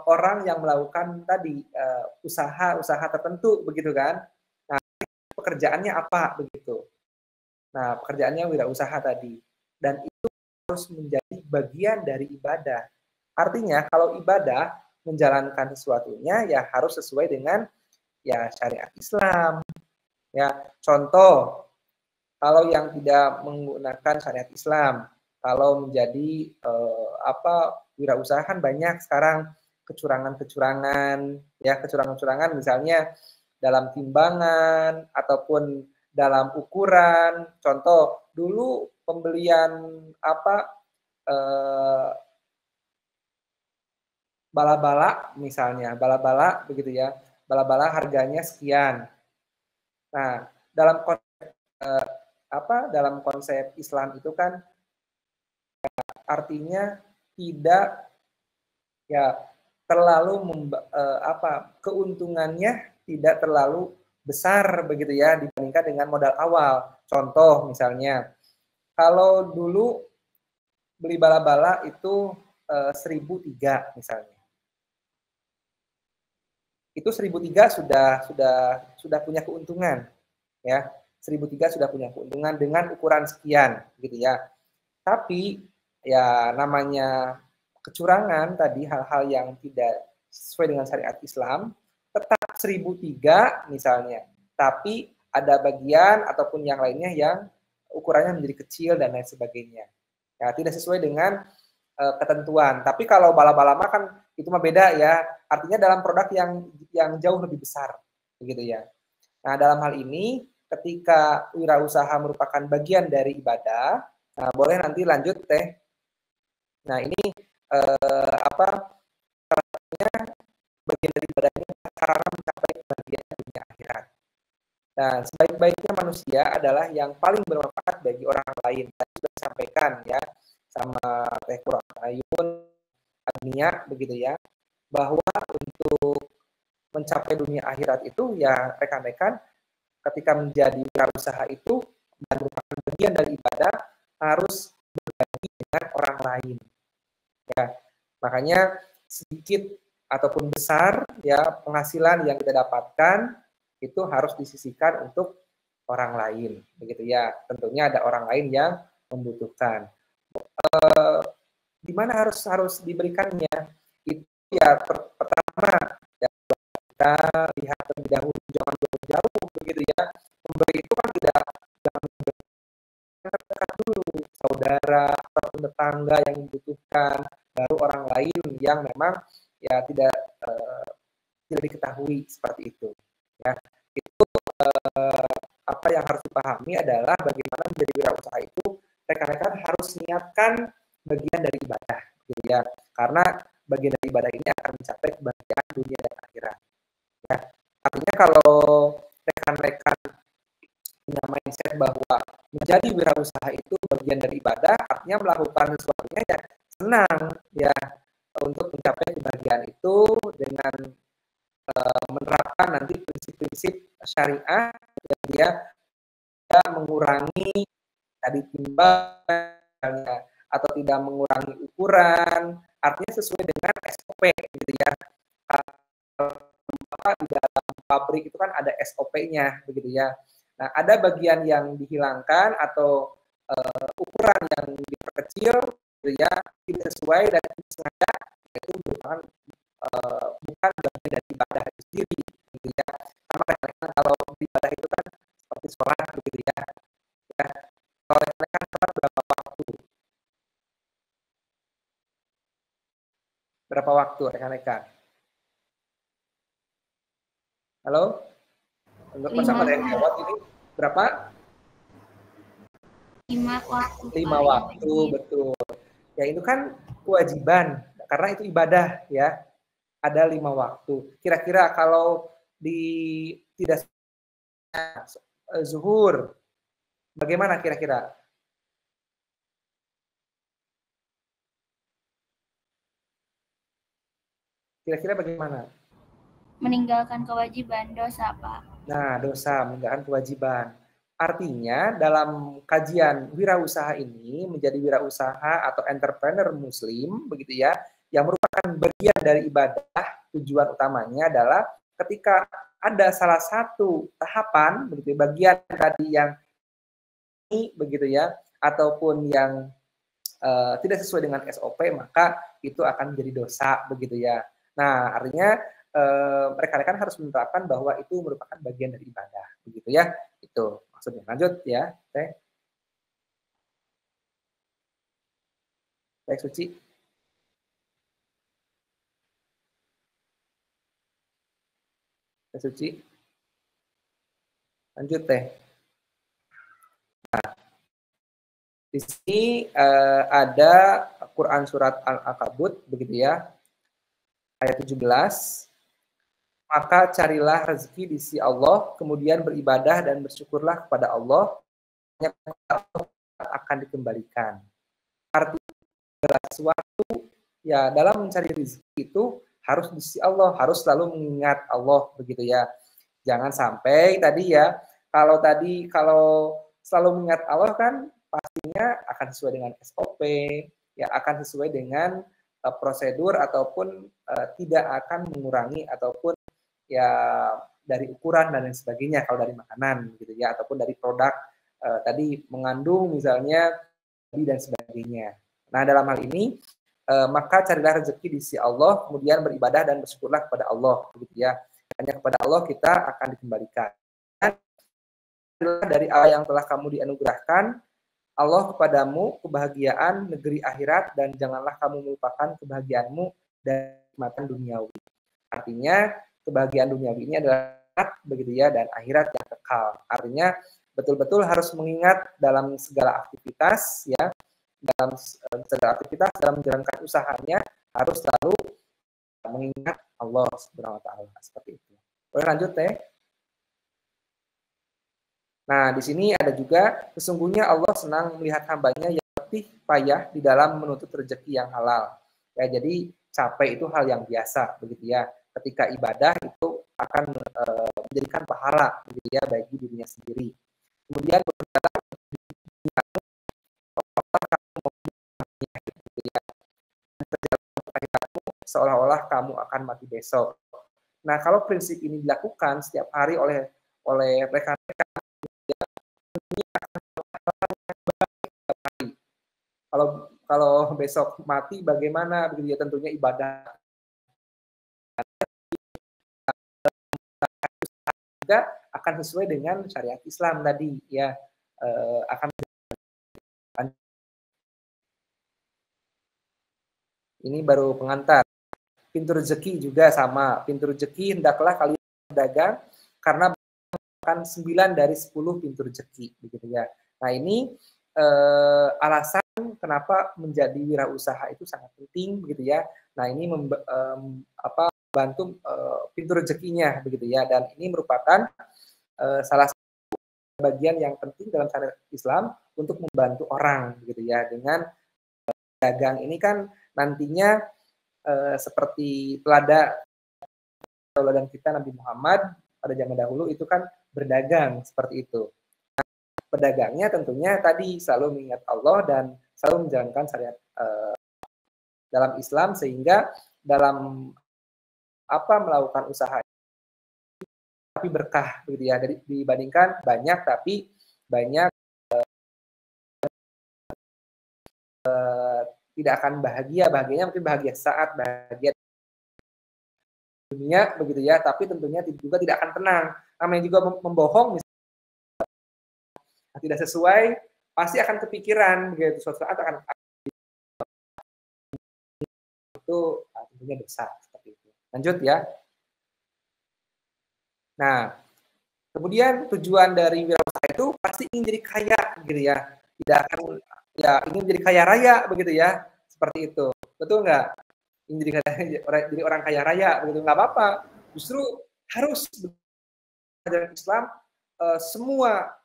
Orang yang melakukan tadi usaha-usaha tertentu, begitu kan? Nah, pekerjaannya apa begitu? Nah, pekerjaannya wirausaha tadi, dan itu harus menjadi bagian dari ibadah. Artinya, kalau ibadah menjalankan sesuatunya ya harus sesuai dengan ya syariat Islam. Ya, contoh kalau yang tidak menggunakan syariat Islam, kalau menjadi wirausaha kan banyak sekarang kecurangan-kecurangan, ya kecurangan-kecurangan misalnya dalam timbangan ataupun dalam ukuran. Contoh dulu pembelian bala-bala misalnya, bala-bala begitu ya, bala-bala harganya sekian. Nah, dalam konsep Islam itu kan artinya tidak ya terlalu keuntungannya tidak terlalu besar begitu ya dibandingkan dengan modal awal. Contoh misalnya kalau dulu beli bala-bala itu 1.003 misalnya. Itu 1.003 sudah punya keuntungan ya. 1.003 sudah punya keuntungan dengan ukuran sekian gitu ya. Tapi ya namanya kecurangan tadi, hal-hal yang tidak sesuai dengan syariat Islam, tetap 1.003 misalnya, tapi ada bagian ataupun yang lainnya yang ukurannya menjadi kecil dan lain sebagainya. Ya, tidak sesuai dengan ketentuan. Tapi kalau bala-bala kan itu mah beda ya. Artinya dalam produk yang jauh lebih besar, begitu ya. Nah, dalam hal ini ketika wirausaha merupakan bagian dari ibadah, nah boleh nanti lanjut Teh. Nah, ini bagian dari ibadah ini karena mencapai kebahagiaan dunia akhirat. Nah, sebaik-baiknya manusia adalah yang paling bermanfaat bagi orang lain. Tadi sudah disampaikan ya sama Teh Qur'ayun Agnia begitu ya, bahwa untuk mencapai dunia akhirat itu ya rekan-rekan ketika menjadi wirausaha itu dan merupakan bagian dari ibadah harus berbagi dengan orang lain. Ya, makanya sedikit ataupun besar ya penghasilan yang kita dapatkan itu harus disisihkan untuk orang lain, begitu ya. Tentunya ada orang lain yang membutuhkan. Di mana harus diberikannya? Itu ya pertama ya, kita lihat terlebih dahulu, jangan jauh-jauh begitu ya. Memberi itu kan tidak dekat dulu, saudara ataupun tetangga yang membutuhkan, baru orang lain yang memang ya tidak diketahui seperti itu. Ya, itu apa yang harus dipahami adalah bagaimana menjadi wirausaha itu rekan-rekan harus niatkan bagian dari ibadah, gitu ya. Karena bagian dari ibadah ini akan mencapai kebahagiaan dunia dan akhirat. Ya, artinya kalau rekan-rekan punya mindset bahwa menjadi wirausaha itu bagian dari ibadah, artinya melakukan sesuatunya ya senang ya untuk mencapai kebahagiaan itu dengan menerapkan nanti prinsip-prinsip syariah dan dia tidak mengurangi tadi timbangan atau tidak mengurangi ukuran, artinya sesuai dengan SOP gitu ya. Di dalam pabrik itu kan ada SOP-nya begitu ya. Nah, ada bagian yang dihilangkan atau ukuran yang diperkecil gitu ya, tidak sesuai dan sengaja, itu merupakan bukan bagian dari ibadah itu sendiri gitu ya. Sama kadang-kadang kalau ibadah itu kan seperti sholat begitu ya. Ya, kalau rekan-rekan sholat berapa waktu? Berapa waktu rekan-rekan? Halo? Untuk masa pada yang jawab ini berapa? 5 waktu. 5 waktu, betul. Ya itu kan kewajiban, karena itu ibadah ya. Ada 5 waktu. Kira-kira kalau tidak zuhur, bagaimana kira-kira? Kira-kira bagaimana? Meninggalkan kewajiban, dosa, Pak. Nah, dosa, meninggalkan kewajiban. Artinya dalam kajian wirausaha ini menjadi wirausaha atau entrepreneur muslim begitu ya, yang merupakan bagian dari ibadah. Tujuan utamanya adalah ketika ada salah satu tahapan begitu bagian tadi yang ini begitu ya, ataupun yang tidak sesuai dengan SOP, maka itu akan menjadi dosa begitu ya. Nah, artinya rekan-rekan harus menerapkan bahwa itu merupakan bagian dari ibadah begitu ya. Itu maksudnya. Lanjut ya, Teh. Teh Suci. Teh Suci. Lanjut, Teh. Nah, di sini ada Quran surat Al-Ankabut begitu ya. Ayat 17. Maka carilah rezeki di sisi Allah, kemudian beribadah dan bersyukurlah kepada Allah, akan dikembalikan. Artinya sesuatu ya dalam mencari rezeki itu harus di sisi Allah, harus selalu mengingat Allah begitu ya. Jangan sampai tadi ya, kalau selalu mengingat Allah kan pastinya akan sesuai dengan SOP, ya akan sesuai dengan prosedur ataupun tidak akan mengurangi ataupun ya dari ukuran dan lain sebagainya kalau dari makanan gitu ya, ataupun dari produk tadi mengandung misalnya dan sebagainya. Nah, dalam hal ini maka carilah rezeki di sisi Allah, kemudian beribadah dan bersyukurlah kepada Allah gitu ya. Hanya kepada Allah kita akan dikembalikan. Dari Allah yang telah kamu dianugerahkan Allah kepadamu kebahagiaan negeri akhirat, dan janganlah kamu melupakan kebahagiaanmu dan kenikmatan duniawi. Artinya kebahagiaan duniawi ini adalah begitu ya, dan akhirat yang kekal. Artinya betul-betul harus mengingat dalam segala aktivitas ya, dalam segala aktivitas dalam menjalankan usahanya harus selalu mengingat Allah Subhanahu wa taala, seperti itu. Boleh lanjut, Teh? Nah, di sini ada juga sesungguhnya Allah senang melihat hambanya yang letih payah di dalam menuntut rezeki yang halal. Ya, jadi capek itu hal yang biasa begitu ya. Ketika ibadah itu akan menjadikan pahala begitu ya bagi dirinya sendiri. Kemudian seolah-olah kamu akan mati besok. Nah, kalau prinsip ini dilakukan setiap hari oleh rekan-rekan, kalau besok mati bagaimana begitu ya, tentunya ibadah juga akan sesuai dengan syariat Islam tadi ya, akan ini baru pengantar. Pintu rezeki juga sama. Pintu rezeki hendaklah kalian berdagang karena akan 9 dari 10 pintu rezeki begitu ya. Nah, ini alasan kenapa menjadi wirausaha itu sangat penting begitu ya. Nah, ini membantu pintu rezekinya begitu ya, dan ini merupakan salah satu bagian yang penting dalam syariat Islam untuk membantu orang begitu ya. Dengan dagang ini kan nantinya seperti teladan kita Nabi Muhammad pada zaman dahulu itu kan berdagang seperti itu. Nah, pedagangnya tentunya tadi selalu mengingat Allah dan selalu menjalankan syariat dalam Islam, sehingga dalam melakukan usaha tapi berkah begitu ya. Jadi dibandingkan banyak tapi banyak tidak akan bahagianya mungkin bahagia saat, bahagia dunia begitu ya, tapi tentunya juga tidak akan tenang. Namanya juga membohong misalnya tidak sesuai, pasti akan kepikiran begitu, suatu saat akan itu tentunya dosa seperti itu. Lanjut ya. Nah, kemudian tujuan dari wirausaha itu pasti ingin jadi kaya gitu ya. Tidak akan ya ingin jadi kaya raya begitu ya. Seperti itu. Betul nggak? Ingin jadi orang kaya raya begitu, nggak apa-apa. Justru harus dalam Islam semua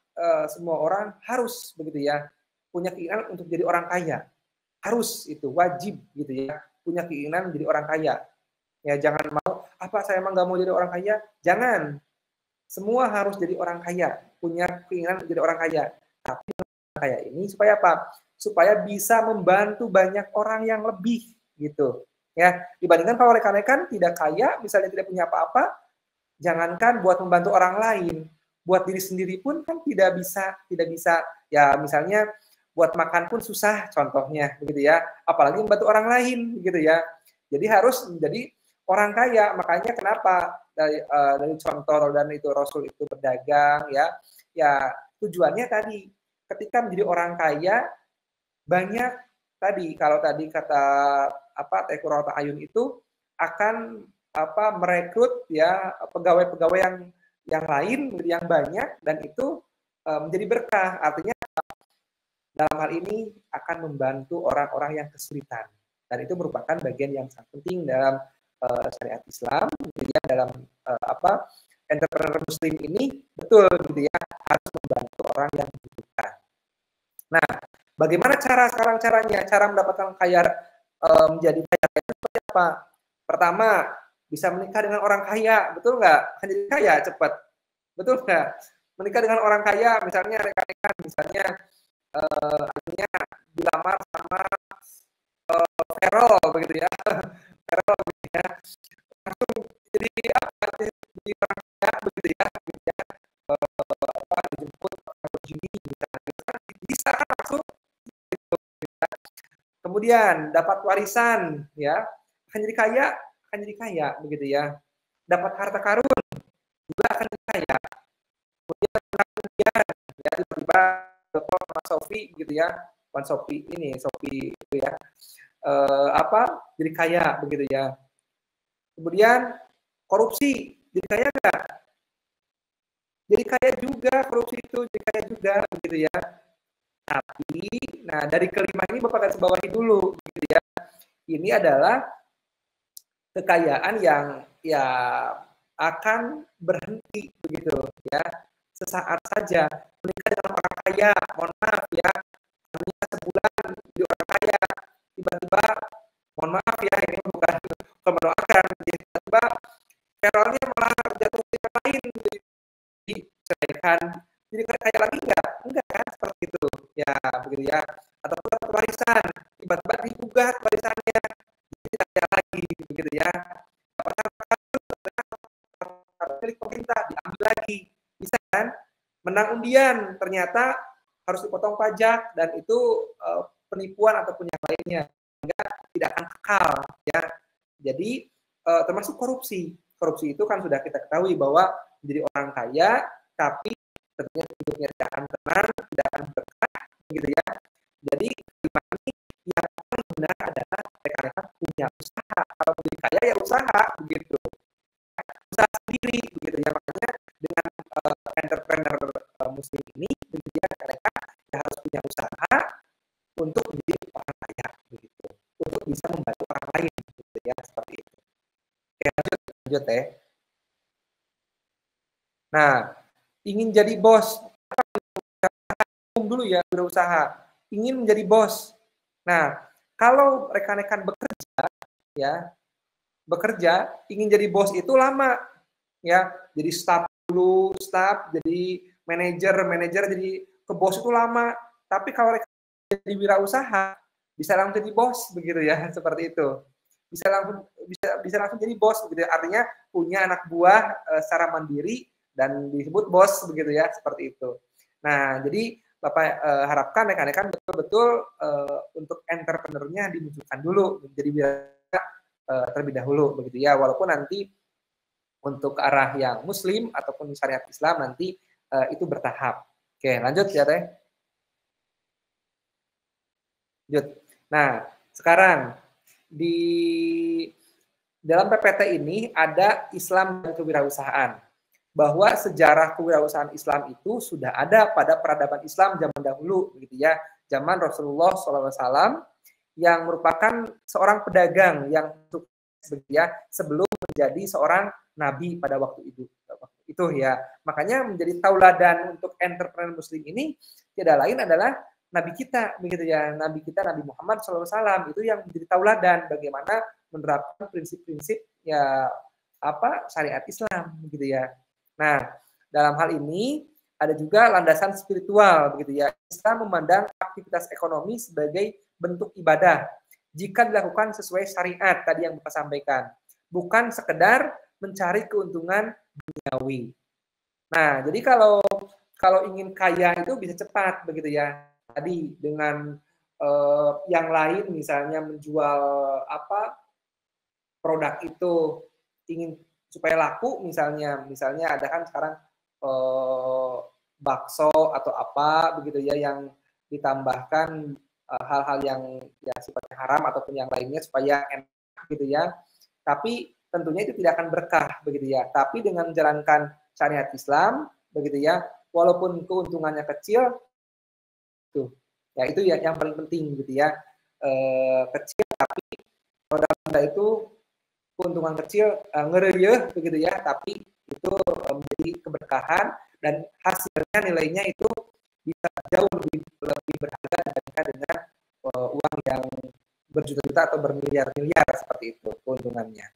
orang harus begitu ya punya keinginan untuk jadi orang kaya. Harus, itu wajib gitu ya, punya keinginan menjadi orang kaya. Ya, jangan mau apa saya emang nggak mau jadi orang kaya. Jangan. Semua harus jadi orang kaya, punya keinginan jadi orang kaya. Tapi orang kaya ini supaya apa? Supaya bisa membantu banyak orang yang lebih gitu. Ya, dibandingkan kalau rekan-rekan tidak kaya, misalnya tidak punya apa-apa, jangankan buat membantu orang lain, buat diri sendiri pun kan tidak bisa. Ya, misalnya buat makan pun susah contohnya begitu ya. Apalagi membantu orang lain gitu ya. Jadi harus menjadi orang kaya. Makanya kenapa dari contoh dan itu Rasul itu berdagang ya. Ya, tujuannya tadi ketika menjadi orang kaya banyak tadi kalau tadi kata Teh Qurratu Ayun itu akan merekrut ya pegawai-pegawai yang lain yang banyak dan itu menjadi berkah. Artinya dalam hal ini akan membantu orang-orang yang kesulitan dan itu merupakan bagian yang sangat penting dalam syariat Islam. Jadi ya, dalam entrepreneur Muslim ini betul gitu ya harus membantu orang yang membutuhkan. Nah, bagaimana caranya mendapatkan kaya menjadi kaya seperti apa? Pertama, bisa menikah dengan orang kaya, betul nggak? Akan jadi kaya cepat, betul nggak? Menikah dengan orang kaya, misalnya rekan-rekan, misalnya akhirnya dilamar sama Ferrol begitu ya, Ferrol begitu ya, langsung jadi jadi orang kaya begitu ya, dijemput Lamborghini misalnya, bisa langsung. Kemudian dapat warisan, ya akan jadi kaya begitu ya. Dapat harta karun juga akan jadi kaya. Kemudian ya tiba-tiba telepon Sofi gitu ya, Sofi itu ya, jadi kaya begitu ya. Kemudian korupsi jadi kaya nggak? Jadi kaya juga, korupsi itu jadi kaya juga begitu ya. Tapi, nah dari kelima ini Bapak garis bawahi dulu, gitu ya. Ini adalah kekayaan yang ya akan berhenti begitu ya, sesaat saja. Menikah dengan orang kaya, mohon maaf ya, hanya sebulan jadi orang kaya, tiba-tiba, mohon maaf ya, ini bukan mendoakan, tiba-tiba terornya malah jatuh ke yang lain, diceraikan. Jadi kaya lagi enggak kan seperti itu ya begitu ya. Ataupun warisan tiba-tiba digugat warisannya jadi kaya lagi begitu ya. Milik pemerintah diambil lagi, bisa kan? Menang undian ternyata harus dipotong pajak dan itu penipuan ataupun yang lainnya, sehingga tidak akan kekal ya. Jadi termasuk korupsi itu kan sudah kita ketahui bahwa menjadi orang kaya tapi tentunya hidupnya tidak akan tenang, tidak akan berkah, gitu ya. Jadi ini yang paling benar adalah rekan-rekan punya usaha. Kalau menjadi kaya ya usaha, begitu. Usaha sendiri, begitu ya. Makanya dengan entrepreneur Muslim ini, begitu ya, rekan-rekan ya harus punya usaha untuk menjadi orang kaya, begitu. Untuk bisa membantu orang lain, gitu ya, seperti itu. Oke, lanjut ya. Nah, ingin jadi bos, dulu ya berusaha, ingin menjadi bos. Nah, kalau rekan-rekan bekerja, ingin jadi bos itu lama, ya. Jadi staff dulu, jadi manajer, jadi ke bos itu lama. Tapi kalau rekan jadi wirausaha, bisa langsung jadi bos, begitu ya, seperti itu. Bisa langsung jadi bos, begitu. Artinya punya anak buah secara mandiri dan disebut bos, begitu ya, seperti itu. Nah, jadi Bapak harapkan rekan-rekan betul-betul untuk entrepreneurnya dimunculkan dulu, menjadi wira terlebih dahulu, begitu ya. Walaupun nanti untuk ke arah yang Muslim ataupun syariat Islam nanti itu bertahap. Oke, lanjut ya Teh. Lanjut. Nah, sekarang di dalam PPT ini ada Islam dan kewirausahaan. Bahwa sejarah kewirausahaan Islam itu sudah ada pada peradaban Islam zaman dahulu, begitu ya, zaman Rasulullah SAW yang merupakan seorang pedagang yang sukses, ya, sebelum menjadi seorang nabi pada waktu itu ya. Makanya menjadi tauladan untuk entrepreneur Muslim ini tidak lain adalah nabi kita, begitu ya, nabi kita Nabi Muhammad SAW itu yang menjadi tauladan bagaimana menerapkan prinsip-prinsip ya syariat Islam begitu ya. Nah, dalam hal ini ada juga landasan spiritual begitu ya. Islam memandang aktivitas ekonomi sebagai bentuk ibadah jika dilakukan sesuai syariat tadi yang Bapak sampaikan, bukan sekedar mencari keuntungan duniawi. Nah, jadi kalau ingin kaya itu bisa cepat begitu ya. Tadi dengan yang lain misalnya menjual produk itu ingin supaya laku misalnya ada kan sekarang bakso atau apa begitu ya yang ditambahkan hal-hal yang ya sifatnya haram ataupun yang lainnya supaya enak gitu ya. Tapi tentunya itu tidak akan berkah begitu ya. Tapi dengan menjalankan syariat Islam begitu ya, walaupun keuntungannya kecil tuh. Ya itu ya yang paling penting gitu ya. Kecil tapi roda itu keuntungan kecil ngereyeh begitu ya, tapi itu menjadi keberkahan dan hasilnya nilainya itu bisa jauh lebih berharga dibandingkan dengan uang yang berjuta-juta atau bermiliar-miliar seperti itu keuntungannya.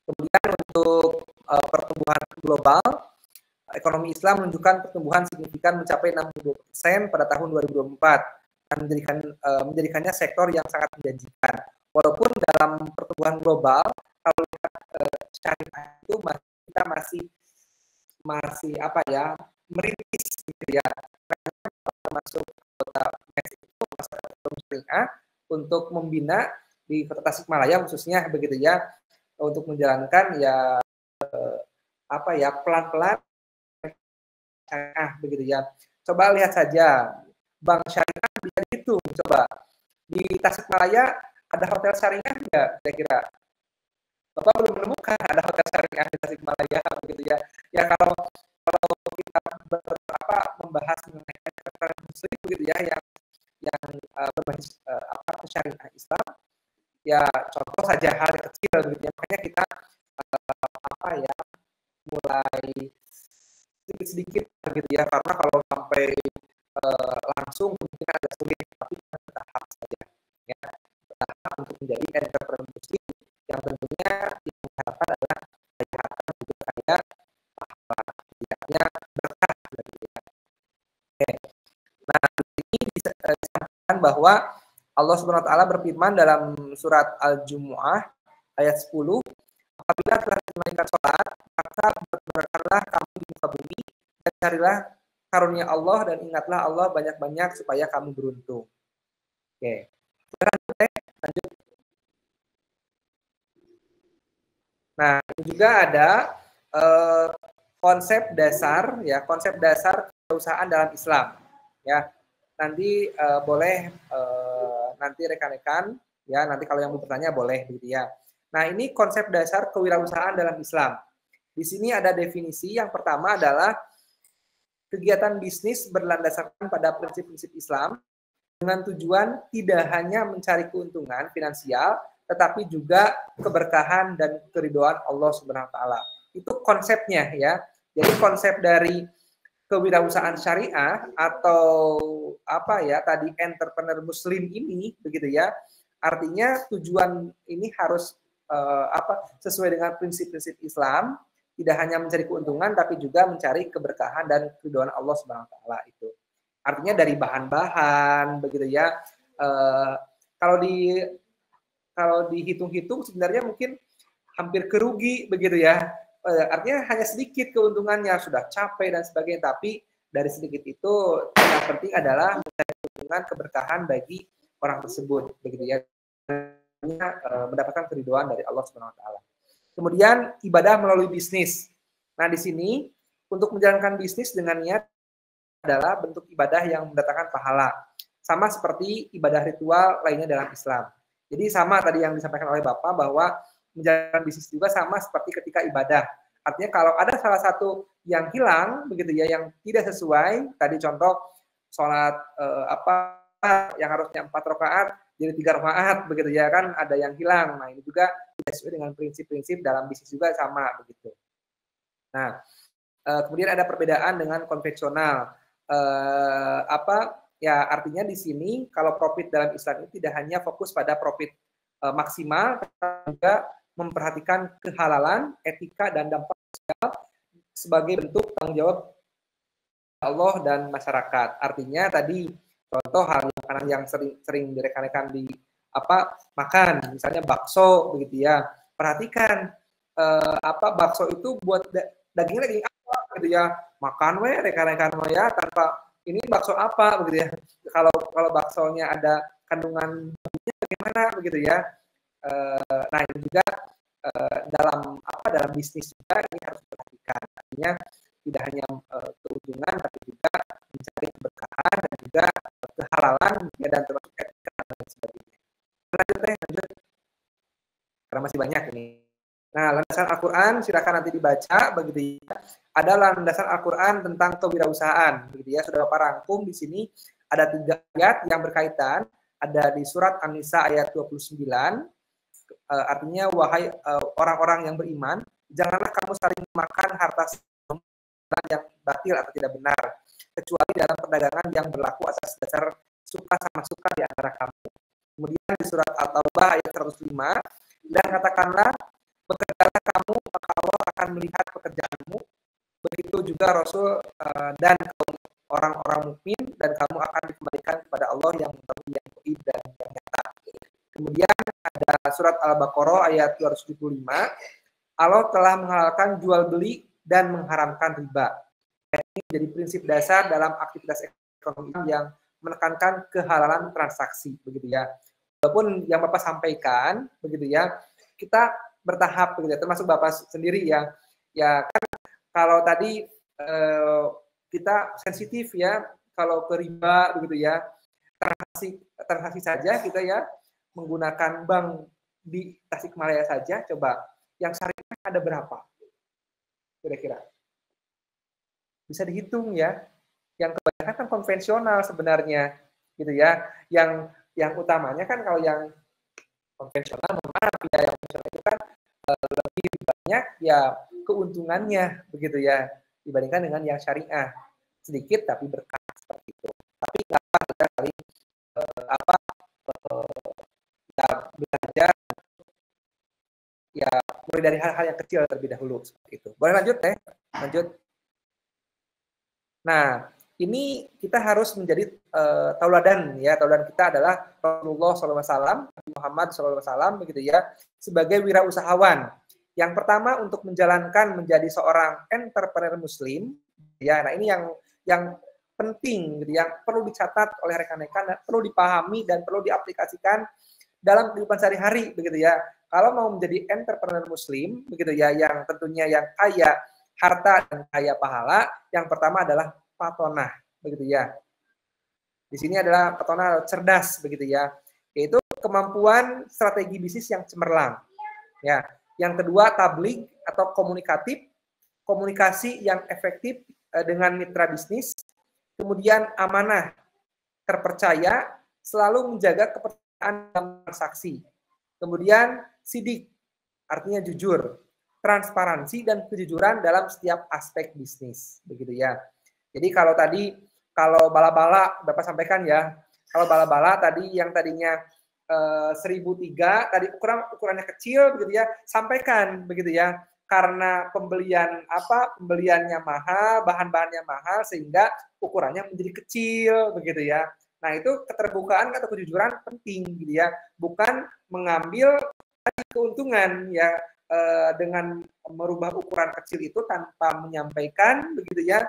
Kemudian untuk pertumbuhan global, ekonomi Islam menunjukkan pertumbuhan signifikan mencapai 62% pada tahun 2024 dan menjadikannya sektor yang sangat menjanjikan. Walaupun dalam pertumbuhan global, kalau lihat syariah itu kita masih merintis gitu ya. Termasuk kota Meksiko masyarakat syariah untuk membina di Kota Tasikmalaya khususnya begitu ya, untuk menjalankan ya pelan-pelan syariah begitu ya. Coba lihat saja bank syariah bisa dihitung, coba di Tasikmalaya ada hotel syariah enggak kira-kira? Bapak belum menemukan ada hotel syariah di Tasikmalaya begitu ya. Ya kalau kita membahas mengenai entrepreneur muslim begitu ya yang berbasis syariah Islam, ya contoh saja hal yang kecil begitu ya. Makanya kita mulai sedikit gitu ya, karena kalau sampai langsung mungkin agak sulit, tapi bertahap saja ya, bertahap untuk menjadi entrepreneur muslim yang tentunya yang diharapkan adalah kaya juga kaya tidaknya berkah gitu ya. Oke. Nah, ini disampaikan bahwa Allah Subhanahu wa taala berfirman dalam surat Al-Jumu'ah ayat 10, apabila telah tunaikan sholat, maka berdoakanlah kamu di muka bumi dan carilah karunia Allah dan ingatlah Allah banyak-banyak supaya kamu beruntung. Oke. Lanjut. Nah, ini juga ada konsep dasar kewirausahaan dalam Islam ya. Nanti boleh nanti rekan-rekan ya, nanti kalau yang mau bertanya boleh gitu ya. Nah, ini konsep dasar kewirausahaan dalam Islam. Di sini ada definisi. Yang pertama adalah kegiatan bisnis berlandaskan pada prinsip-prinsip Islam dengan tujuan tidak hanya mencari keuntungan finansial, tetapi juga keberkahan dan keridhaan Allah Subhanahu wa taala. Itu konsepnya ya. Jadi konsep dari kewirausahaan syariah atau tadi entrepreneur muslim ini begitu ya. Artinya tujuan ini harus sesuai dengan prinsip-prinsip Islam, tidak hanya mencari keuntungan tapi juga mencari keberkahan dan keridhaan Allah Subhanahu wa taala itu. Artinya dari bahan-bahan begitu ya. Kalau dihitung-hitung sebenarnya mungkin hampir kerugi begitu ya. Artinya hanya sedikit keuntungannya, sudah capek dan sebagainya, tapi dari sedikit itu yang penting adalah mencari keuntungan keberkahan bagi orang tersebut begitu ya. Mendapatkan keridhaan dari Allah Subhanahu wa taala. Kemudian ibadah melalui bisnis. Nah, di sini untuk menjalankan bisnis dengan niat adalah bentuk ibadah yang mendatangkan pahala. Sama seperti ibadah ritual lainnya dalam Islam. Jadi sama tadi yang disampaikan oleh Bapak bahwa menjalankan bisnis juga sama seperti ketika ibadah. Artinya kalau ada salah satu yang hilang begitu ya, yang tidak sesuai, tadi contoh sholat yang harusnya 4 rakaat jadi 3 rakaat begitu ya kan, ada yang hilang. Nah, ini juga tidak sesuai dengan prinsip-prinsip dalam bisnis juga sama begitu. Nah, kemudian ada perbedaan dengan konvensional. Artinya di sini kalau profit dalam Islam itu tidak hanya fokus pada profit maksimal, tapi juga memperhatikan kehalalan, etika, dan dampak sosial sebagai bentuk tanggung jawab Allah dan masyarakat. Artinya tadi contoh hal makanan yang sering direkan-rekan di makan, misalnya bakso begitu ya. Perhatikan bakso itu buat daging apa gitu ya. Makan we rekan-rekan ya tanpa ini bakso apa begitu ya. Kalau baksonya ada kandungan bagaimana begitu ya. Nah ini juga dalam bisnis juga ini harus diperhatikan. Artinya tidak hanya keuntungan tapi juga mencari keberkahan dan juga kehalalan ya, dan termasuk etika dan sebagainya. Lanjut karena masih banyak ini. Nah, landasan Al-Quran silakan nanti dibaca begitu ya. Ada landasan Al-Quran tentang kewirausahaan begitu ya. Sudah Bapak rangkum di sini ada 3 ayat yang berkaitan. Ada di surat An-Nisa ayat 29. Artinya wahai orang-orang yang beriman, janganlah kamu saling makan harta yang batil atau tidak benar, kecuali dalam perdagangan yang berlaku atas dasar suka sama suka di antara kamu. Kemudian di surat At-Taubah ayat 105, dan katakanlah, bekerjalah kamu, maka Allah akan melihat pekerjaanmu. Begitu juga Rasul dan orang-orang mukmin, dan kamu akan dikembalikan kepada Allah yang mengetahui yang gaib dan yang nyata. Kemudian ada surat Al-Baqarah ayat 275, Allah telah menghalalkan jual beli dan mengharamkan riba. Ini menjadi prinsip dasar dalam aktivitas ekonomi yang menekankan kehalalan transaksi, begitu ya. Walaupun yang Bapak sampaikan, begitu ya, kita bertahap, begitu ya. Termasuk Bapak sendiri ya. Ya kan kalau tadi kita sensitif ya, kalau ke riba, begitu ya, transaksi saja kita ya menggunakan bank di Tasikmalaya saja, coba yang syariah ada berapa? Kira-kira bisa dihitung ya. Yang kebanyakan kan konvensional sebenarnya gitu ya. Yang utamanya kan kalau yang konvensional ya, yang konvensional itu kan lebih banyak ya keuntungannya begitu ya dibandingkan dengan yang syariah, sedikit tapi berkah seperti itu. Tapi dapat kita kali ya belajar ya mulai dari hal-hal yang kecil terlebih dahulu seperti itu. Boleh lanjut teh? Lanjut. Nah, ini kita harus menjadi tauladan ya. Tauladan kita adalah Rasulullah SAW, Muhammad SAW begitu ya, sebagai wirausahawan. Yang pertama untuk menjalankan menjadi seorang entrepreneur muslim ya. Nah, ini yang penting gitu, yang perlu dicatat oleh rekan-rekan, perlu dipahami dan perlu diaplikasikan dalam kehidupan sehari-hari begitu ya. Kalau mau menjadi entrepreneur muslim begitu ya, yang tentunya yang kaya harta dan kaya pahala, yang pertama adalah patonah begitu ya. Di sini adalah patonah cerdas begitu ya, yaitu kemampuan strategi bisnis yang cemerlang. Ya. Yang kedua tabligh atau komunikatif, komunikasi yang efektif dengan mitra bisnis. Kemudian amanah, terpercaya, selalu menjaga kepercayaan dalam transaksi. Kemudian sidik, artinya jujur, transparansi dan kejujuran dalam setiap aspek bisnis, begitu ya. Jadi kalau bala-bala Bapak sampaikan ya, kalau bala-bala tadi yang tadinya 1003 tadi ukurannya kecil begitu ya, sampaikan begitu ya, karena pembeliannya mahal, bahan-bahannya mahal sehingga ukurannya menjadi kecil begitu ya. Nah, itu keterbukaan atau kejujuran penting gitu ya, bukan mengambil keuntungan ya dengan merubah ukuran kecil itu tanpa menyampaikan begitu ya.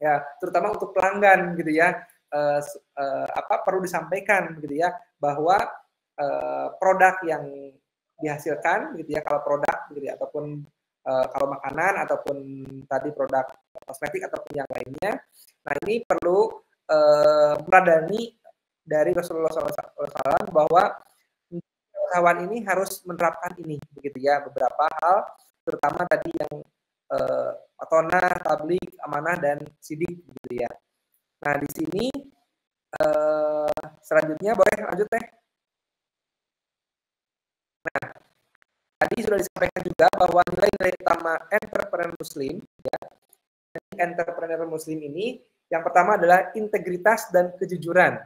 Ya, terutama untuk pelanggan gitu ya. Perlu disampaikan gitu ya bahwa produk yang dihasilkan gitu ya, kalau produk gitu ya, ataupun kalau makanan ataupun tadi produk kosmetik ataupun yang lainnya. Nah, ini perlu meladani dari Rasulullah SAW bahwa kawan ini harus menerapkan ini begitu ya, beberapa hal terutama tadi yang patonah, tabligh, amanah dan sidik gitu ya. Nah, di sini selanjutnya boleh lanjut teh. Nah, tadi sudah disampaikan juga bahwa nilai-nilai utama entrepreneur muslim ya. Entrepreneur muslim ini yang pertama adalah integritas dan kejujuran.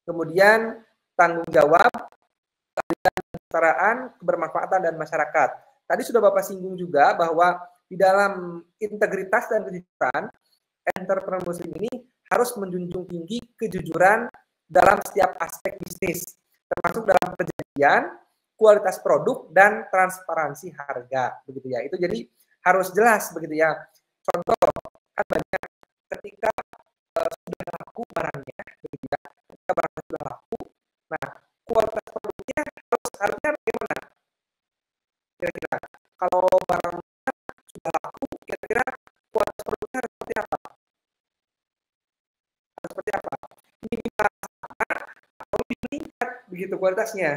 Kemudian tanggung jawab, keadilan dan kesetaraan, kebermanfaatan, dan masyarakat. Tadi sudah Bapak singgung juga bahwa di dalam integritas dan kejujuran, entrepreneur muslim ini harus menjunjung tinggi kejujuran dalam setiap aspek bisnis, termasuk dalam perjanjian, kualitas produk, dan transparansi harga, begitu ya. Itu jadi harus jelas, begitu ya. Contoh, kan banyak ketika sudah laku barangnya, begitu ya. Ketika barang sudah laku, nah kualitas produknya harusnya bagaimana? Kira-kira kalau barang sudah laku, kira-kira kualitas produknya harus seperti apa? Seperti apa? Minimal atau meningkat begitu kualitasnya.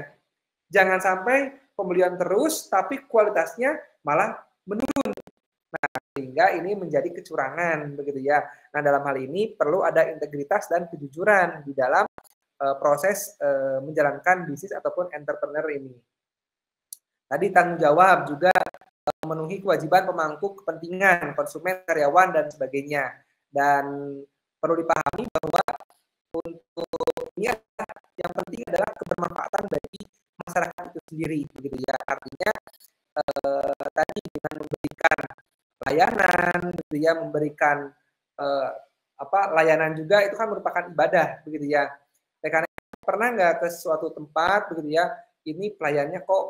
Jangan sampai pembelian terus tapi kualitasnya malah menurun. Nah, sehingga ini menjadi kecurangan begitu ya. Nah, dalam hal ini perlu ada integritas dan kejujuran di dalam proses menjalankan bisnis ataupun entrepreneur ini. Tadi tanggung jawab juga memenuhi kewajiban pemangku kepentingan konsumen, karyawan, dan sebagainya. Dan perlu dipahami bahwa untuk ini yang penting adalah kebermanfaatan bagi masyarakat itu sendiri, begitu ya. Artinya tadi dengan memberikan layanan, gitu ya, memberikan layanan juga itu kan merupakan ibadah, begitu ya. Karena pernah nggak ke suatu tempat, begitu ya, ini pelayannya kok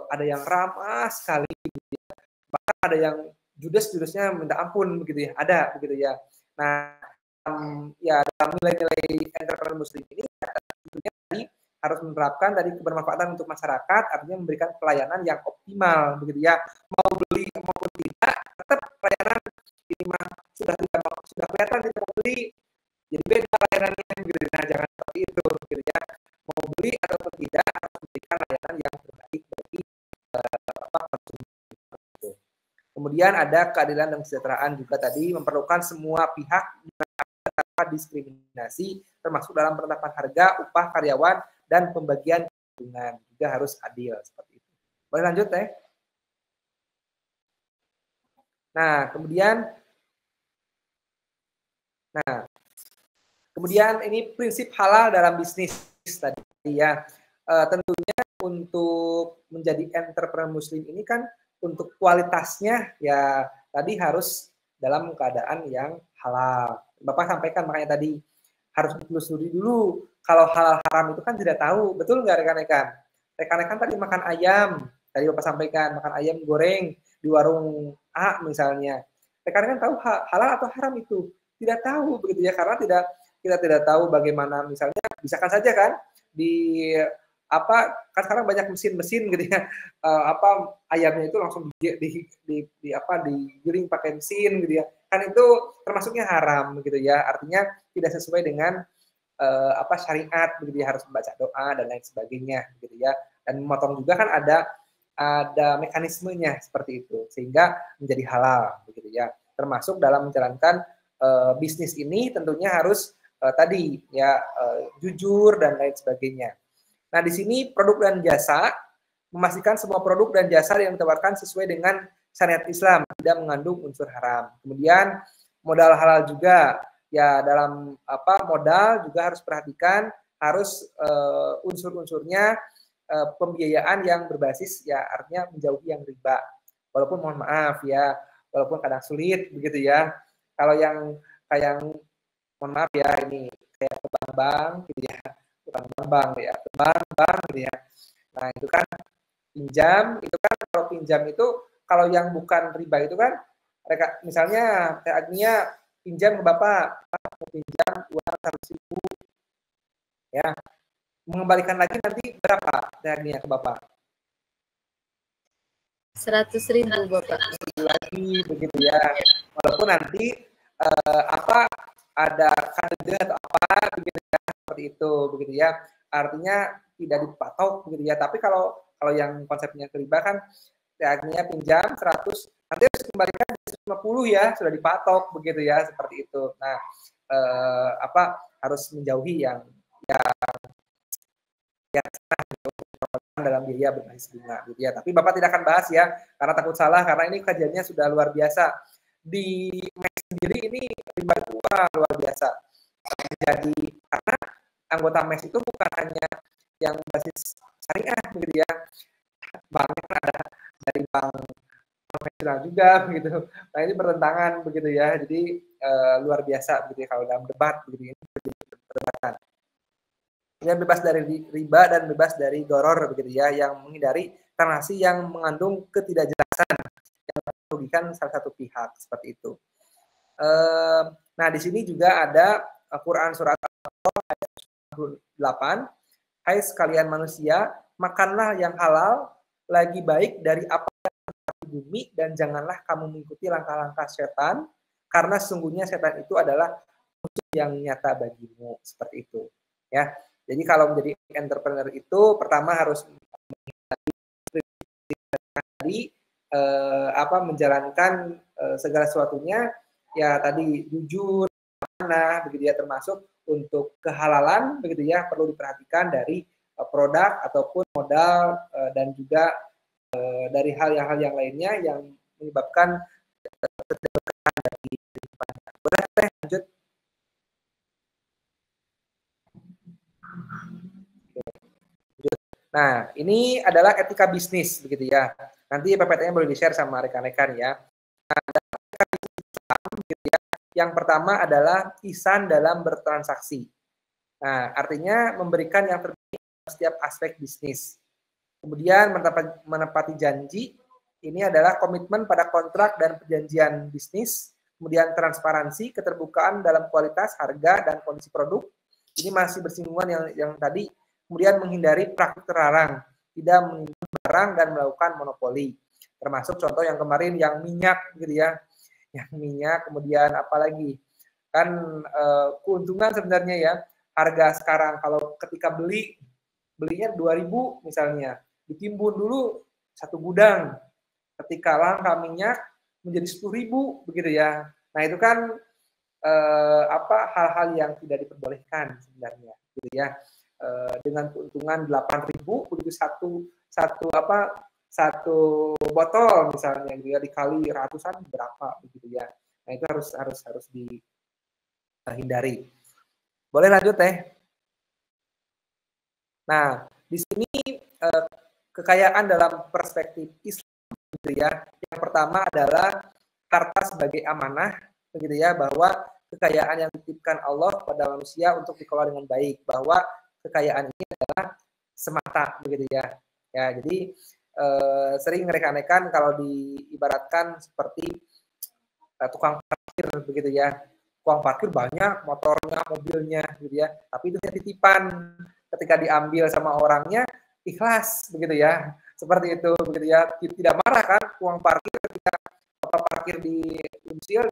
ada yang ramah sekali, gitu ya. Bahkan ada yang judes-judesnya minta ampun, begitu ya, ada, begitu ya. Nah, ya dalam nilai-nilai entrepreneur muslim ini tentunya tadi harus menerapkan dari kebermanfaatan untuk masyarakat, artinya memberikan pelayanan yang optimal, begitu ya. Mau beli maupun tidak, tetap pelayanan ini mah sudah kelihatan tidak mau beli, jadi beda layanannya, begitu. Nah, jangan seperti itu, begitu ya. Mau beli ataupun tidak harus memberikan layanan yang terbaik bagi konsumen. Kemudian ada keadilan dan kesejahteraan juga tadi memerlukan semua pihak tanpa diskriminasi, termasuk dalam penetapan harga, upah karyawan, dan pembagian keuntungan juga harus adil seperti itu. Boleh lanjut, Teh? Nah, kemudian ini prinsip halal dalam bisnis tadi ya. Tentunya untuk menjadi entrepreneur muslim ini kan untuk kualitasnya ya tadi harus dalam keadaan yang halal. Bapak sampaikan makanya tadi harus ditelusuri dulu. Kalau halal haram itu kan tidak tahu, betul nggak rekan-rekan? Rekan-rekan tadi makan ayam, tadi Bapak sampaikan makan ayam goreng di warung A misalnya. Rekan-rekan tahu halal atau haram itu? Tidak tahu begitu ya, karena kita tidak tahu bagaimana misalnya, misalkan saja kan di kan sekarang banyak mesin-mesin gitu ya, ayamnya itu langsung digiring pakai mesin gitu ya, kan itu termasuknya haram gitu ya, artinya tidak sesuai dengan syariat begitu ya, harus membaca doa dan lain sebagainya gitu ya, dan memotong juga kan ada mekanismenya seperti itu sehingga menjadi halal begitu ya, termasuk dalam menjalankan bisnis ini tentunya harus tadi ya jujur dan lain sebagainya. Nah, di sini produk dan jasa, memastikan semua produk dan jasa yang ditawarkan sesuai dengan syariat Islam, tidak mengandung unsur haram. Kemudian modal halal juga, ya dalam modal juga harus perhatikan, harus unsur-unsurnya pembiayaan yang berbasis, ya artinya menjauhi yang riba. Walaupun mohon maaf ya, walaupun kadang sulit begitu ya. Kalau yang kayak mohon maaf ya, ini kayak ke bank gitu ya, bukan bank ya, ke bank gitu ya. Nah, itu kan pinjam, itu kan kalau pinjam itu kalau yang bukan riba itu kan mereka misalnya Agnia pinjam ke Bapak, pinjam uang 100.000 ya. Mengembalikan lagi nanti berapa Agnia ke Bapak? 100.000 Bapak. Lagi begitu ya. Walaupun nanti ada kode atau apa begitu ya, seperti itu begitu ya, artinya tidak dipatok begitu ya. Tapi kalau yang konsepnya riba kan artinya pinjam 100 nanti harus kembalikan 150 ya, sudah dipatok begitu ya, seperti itu. Nah, harus menjauhi yang dalam biaya berbasis bunga gitu ya. Tapi Bapak tidak akan bahas ya, karena takut salah, karena ini kajiannya sudah luar biasa. Di MES sendiri ini riba luar biasa. Jadi karena anggota MES itu bukan hanya yang basis syariah begitu ya, uangnya ada dari bank konvensional juga begitu. Nah ini bertentangan begitu ya. Jadi luar biasa begitu ya, kalau dalam debat begitu ini perdebatan. Yang bebas dari riba dan bebas dari goror begitu ya, yang menghindari transaksi yang mengandung ketidakjelasan yang merugikan salah satu pihak seperti itu. Nah di sini juga ada Quran surat Al-Baqarah ayat 8. Hai sekalian manusia, makanlah yang halal lagi baik dari apa yang ada di bumi dan janganlah kamu mengikuti langkah-langkah setan karena sesungguhnya setan itu adalah musuh yang nyata bagimu, seperti itu ya. Jadi kalau menjadi entrepreneur itu pertama harus menjalankan segala sesuatunya ya tadi jujur, mana begitu ya, termasuk untuk kehalalan begitu ya, perlu diperhatikan dari produk ataupun modal dan juga dari hal-hal yang lainnya yang menyebabkan keberkahan dari kehidupannya. Boleh lanjut. Nah, ini adalah etika bisnis begitu ya. Nanti PPT-nya boleh di-share sama rekan-rekan ya. Nah, etika bisnis gitu ya. Yang pertama adalah ihsan dalam bertransaksi. Nah, artinya memberikan yang terbaik dalam setiap aspek bisnis. Kemudian menepati janji, ini adalah komitmen pada kontrak dan perjanjian bisnis. Kemudian transparansi, keterbukaan dalam kualitas, harga, dan kondisi produk. Ini masih bersinggungan yang tadi. Kemudian menghindari praktik terlarang, tidak menimbun barang dan melakukan monopoli. Termasuk contoh yang kemarin yang minyak gitu ya. Yang minyak, kemudian apalagi kan keuntungan sebenarnya ya, harga sekarang kalau ketika belinya 2.000 misalnya, ditimbun dulu satu gudang, ketika langka minyak menjadi 10.000 begitu ya. Nah itu kan hal-hal yang tidak diperbolehkan sebenarnya gitu ya. Dengan keuntungan 8.000 begitu satu botol misalnya gitu ya, dikali ratusan berapa begitu ya. Nah itu harus dihindari. Boleh lanjut teh. Nah di sini kekayaan dalam perspektif Islam gitu ya. Yang pertama adalah harta sebagai amanah begitu ya, bahwa kekayaan yang dititipkan Allah kepada manusia untuk dikelola dengan baik, bahwa kekayaan ini adalah semata begitu ya. Ya, jadi sering rekan-rekan kalau diibaratkan seperti tukang parkir begitu ya. Tukang parkir banyak motornya, mobilnya gitu ya. Tapi itu titipan, ketika diambil sama orangnya ikhlas begitu ya. Seperti itu begitu ya. Tidak marah kan tukang parkir ketika Bapak parkir di Unsil,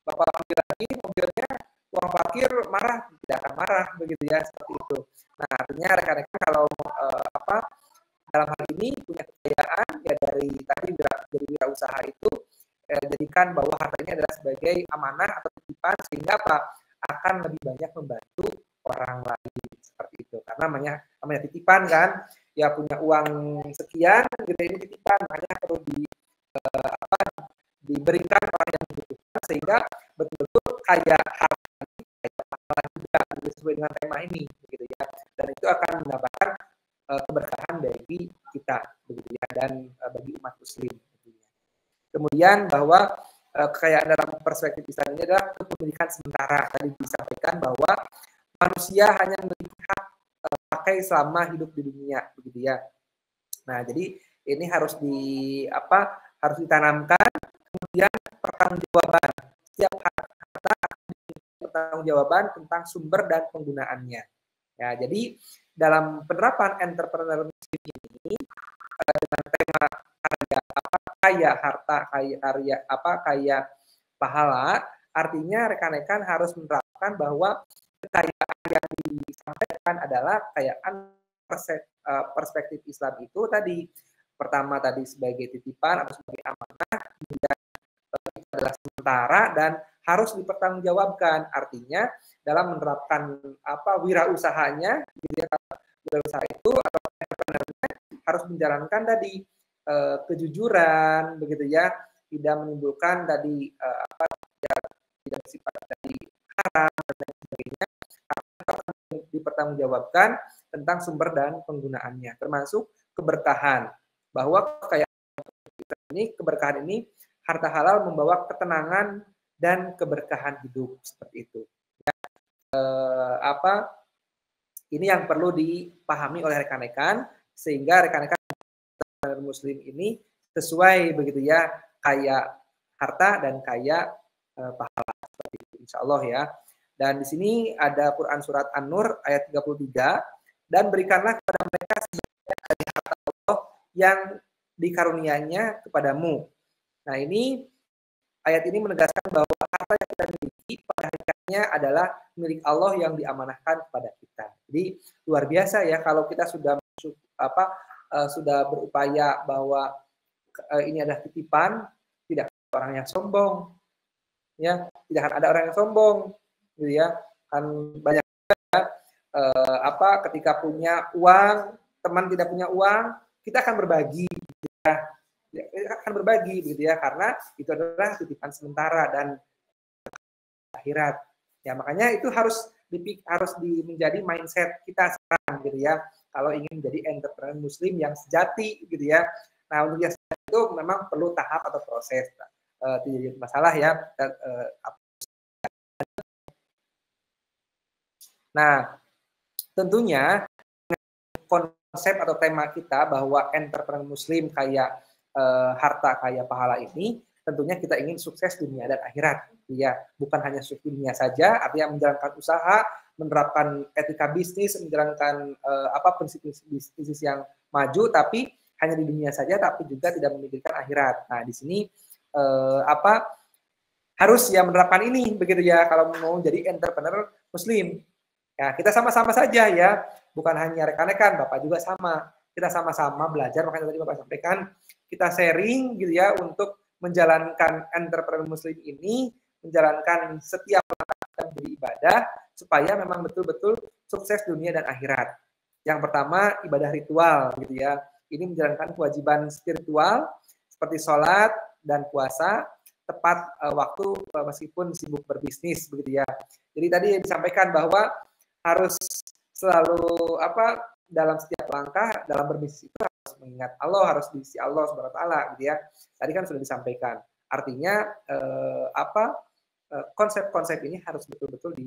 Bapak ambil lagi mobilnya, tukang parkir marah, tidak akan marah begitu ya, seperti itu. Nah artinya rekan-rekan kalau dalam hal ini punya kekayaan ya dari tadi dari wirausaha itu jadikan bahwa hartanya adalah sebagai amanah atau titipan, sehingga akan lebih banyak membantu orang lain seperti itu. Karena namanya titipan kan, ya punya uang sekian gitu, ini titipan, hanya perlu diberikan orang yang membutuhkan, sehingga betul-betul kayak harta kayak pahala juga sesuai dengan tema ini begitu ya, dan itu akan menambahkan keberkahan bagi kita begitu ya, dan bagi umat muslim begitu ya. Kemudian bahwa kekayaan dalam perspektif Islam ini adalah kepemilikan sementara. Tadi disampaikan bahwa manusia hanya memiliki hak pakai selama hidup di dunia begitu ya. Nah jadi ini harus ditanamkan. Kemudian pertanggungjawaban, setiap harta pertanggungjawaban tentang sumber dan penggunaannya. Ya, jadi dalam penerapan entrepreneur muslim ini dengan tema kaya harta, kaya pahala, artinya rekan-rekan harus menerapkan bahwa kekayaan yang disampaikan adalah kekayaan perspektif Islam itu tadi. Pertama tadi sebagai titipan atau sebagai amanah, kemudian itu adalah sementara dan harus dipertanggungjawabkan. Artinya dalam menerapkan wirausahanya, wirausaha itu atau entrepreneurnya harus menjalankan tadi kejujuran, begitu ya, tidak menimbulkan tadi tidak bersifat dari haram dan lain sebagainya, dipertanggungjawabkan tentang sumber dan penggunaannya, termasuk keberkahan. bahwa kayak ini, keberkahan ini, harta halal membawa ketenangan dan keberkahan hidup seperti itu. Ya, ini yang perlu dipahami oleh rekan-rekan sehingga rekan-rekan muslim ini sesuai begitu ya, kayak harta dan kayak pahala seperti itu, insya Allah ya. Dan di sini ada Quran surat An-Nur ayat 33, dan berikanlah kepada mereka dari harta Allah yang dikaruniainya kepadamu. Nah, ini ayat ini menegaskan bahwa harta yang kita miliki pada hakikatnya adalah milik Allah yang diamanahkan kepada kita. Jadi luar biasa ya kalau kita sudah sudah berupaya bahwa ini adalah titipan, tidak ada orang yang sombong, ya, tidak akan ada orang yang sombong, gitu ya. Kan banyak ketika punya uang, teman tidak punya uang, kita akan berbagi, ya. Kita akan berbagi, gitu ya, karena itu adalah titipan sementara dan akhirat. Ya, makanya itu harus menjadi mindset kita sekarang, gitu ya. Kalau ingin menjadi entrepreneur muslim yang sejati, gitu ya. Nah, untuk yang sejati itu memang perlu tahap atau proses. Tidak jadi masalah ya. Nah, tentunya konsep atau tema kita bahwa entrepreneur muslim kayak harta kaya pahala ini, tentunya kita ingin sukses dunia dan akhirat, ya. Bukan hanya sukses dunia saja, artinya menjalankan usaha, menerapkan etika bisnis, menjalankan prinsip bisnis yang maju, tapi hanya di dunia saja, tapi juga tidak memikirkan akhirat. Nah, di sini harus ya menerapkan ini, begitu ya, kalau mau jadi entrepreneur muslim. Ya, kita sama-sama saja ya, bukan hanya rekan-rekan, Bapak juga sama. Kita sama-sama belajar, makanya tadi Bapak sampaikan, kita sharing gitu ya untuk menjalankan entrepreneur muslim ini, menjalankan setiap langkah yang beribadah supaya memang betul-betul sukses dunia dan akhirat. Yang pertama, ibadah ritual gitu ya. Ini menjalankan kewajiban spiritual seperti sholat dan puasa tepat waktu meskipun sibuk berbisnis begitu ya. Jadi tadi disampaikan bahwa harus selalu dalam setiap langkah dalam berbisnis itu harus mengingat Allah, harus diisi Allah Subhanahu wa taala gitu ya. Tadi kan sudah disampaikan. Artinya konsep-konsep ini harus betul-betul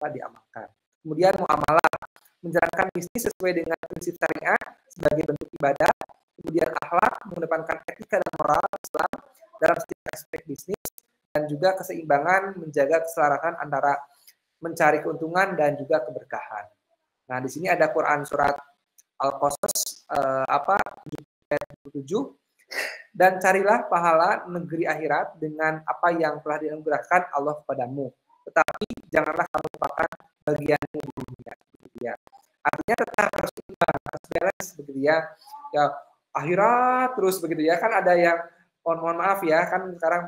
diamalkan. Kemudian muamalah, menjalankan bisnis sesuai dengan prinsip syariah sebagai bentuk ibadah. Kemudian akhlak, mengedepankan etika dan moral Islam dalam setiap aspek bisnis, dan juga keseimbangan menjaga keselarasan antara mencari keuntungan dan juga keberkahan. Nah, di sini ada Quran surat Al-Qasas 7, dan carilah pahala negeri akhirat dengan apa yang telah dianugerahkan Allah kepadamu. Tetapi janganlah kamu lupakan bagianmu di dunia. Begitu ya. Artinya tetap harus imbang, harus balance begitu ya. Ya akhirat terus begitu ya. Kan ada yang mohon maaf ya, kan sekarang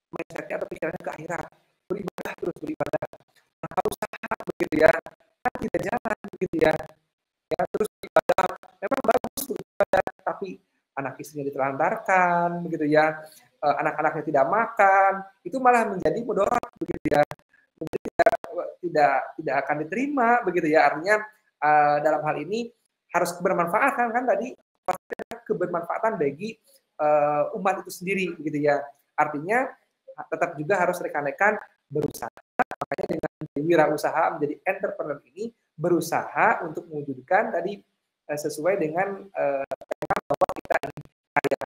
mindsetnya atau pikirannya ke akhirat, beribadah terus beribadah, tanpa usaha begitu ya, kan tidak jalan begitu ya. Ya terus beribadah memang bagus beribadah, tapi anak istrinya ditelantarkan begitu ya, anak-anaknya tidak makan, itu malah menjadi mudarat begitu ya, menjadi tidak akan diterima begitu ya. Artinya dalam hal ini harus bermanfaat kan tadi kebermanfaatan bagi umat itu sendiri begitu ya. Artinya tetap juga harus rekan-rekan berusaha. Makanya dengan wirausaha menjadi entrepreneur ini berusaha untuk mewujudkan tadi sesuai dengan bahwa kita ingin kaya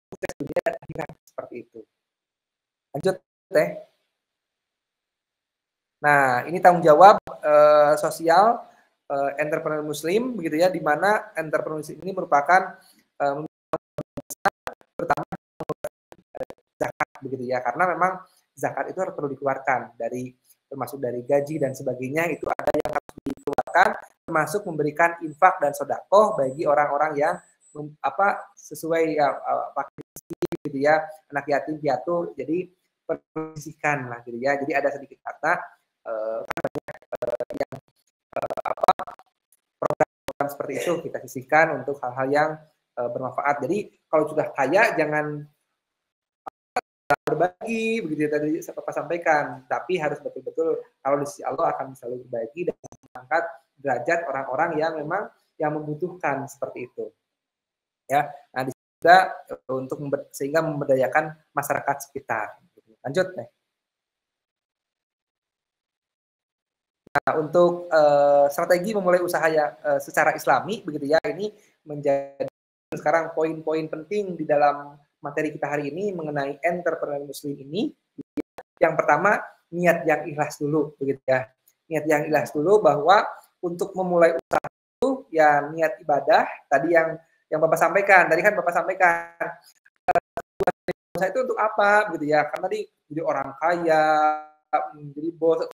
sukses dunia dan akhirat seperti itu. Lanjut teh. Nah, ini tanggung jawab sosial entrepreneur muslim begitu ya, di mana entrepreneur muslim ini merupakan pertama zakat begitu ya, karena memang zakat itu harus perlu dikeluarkan dari termasuk dari gaji dan sebagainya, itu ada yang harus dikeluarkan, termasuk memberikan infak dan sedekah bagi orang-orang yang sesuai pakai gitu ya, anak yatim piatu, jadi persisihkan lah gitu ya. Jadi ada sedikit kata yang program seperti itu kita sisihkan untuk hal-hal yang bermanfaat. Jadi kalau sudah kaya jangan berbagi begitu tadi Bapak sampaikan, tapi harus betul-betul kalau di sisi Allah akan selalu berbagi dan mengangkat derajat orang-orang yang memang yang membutuhkan seperti itu. Ya, nah juga untuk sehingga memberdayakan masyarakat sekitar. Lanjut nih. Nah, untuk strategi memulai usaha secara Islami begitu ya, ini menjadi sekarang poin-poin penting di dalam materi kita hari ini mengenai entrepreneur muslim ini. Yang pertama, niat yang ikhlas dulu begitu ya. Niat yang ikhlas dulu bahwa untuk memulai usaha itu ya niat ibadah tadi yang Bapak sampaikan. Tadi kan Bapak sampaikan usaha itu untuk apa gitu ya. Karena tadi jadi orang kaya, jadi bos,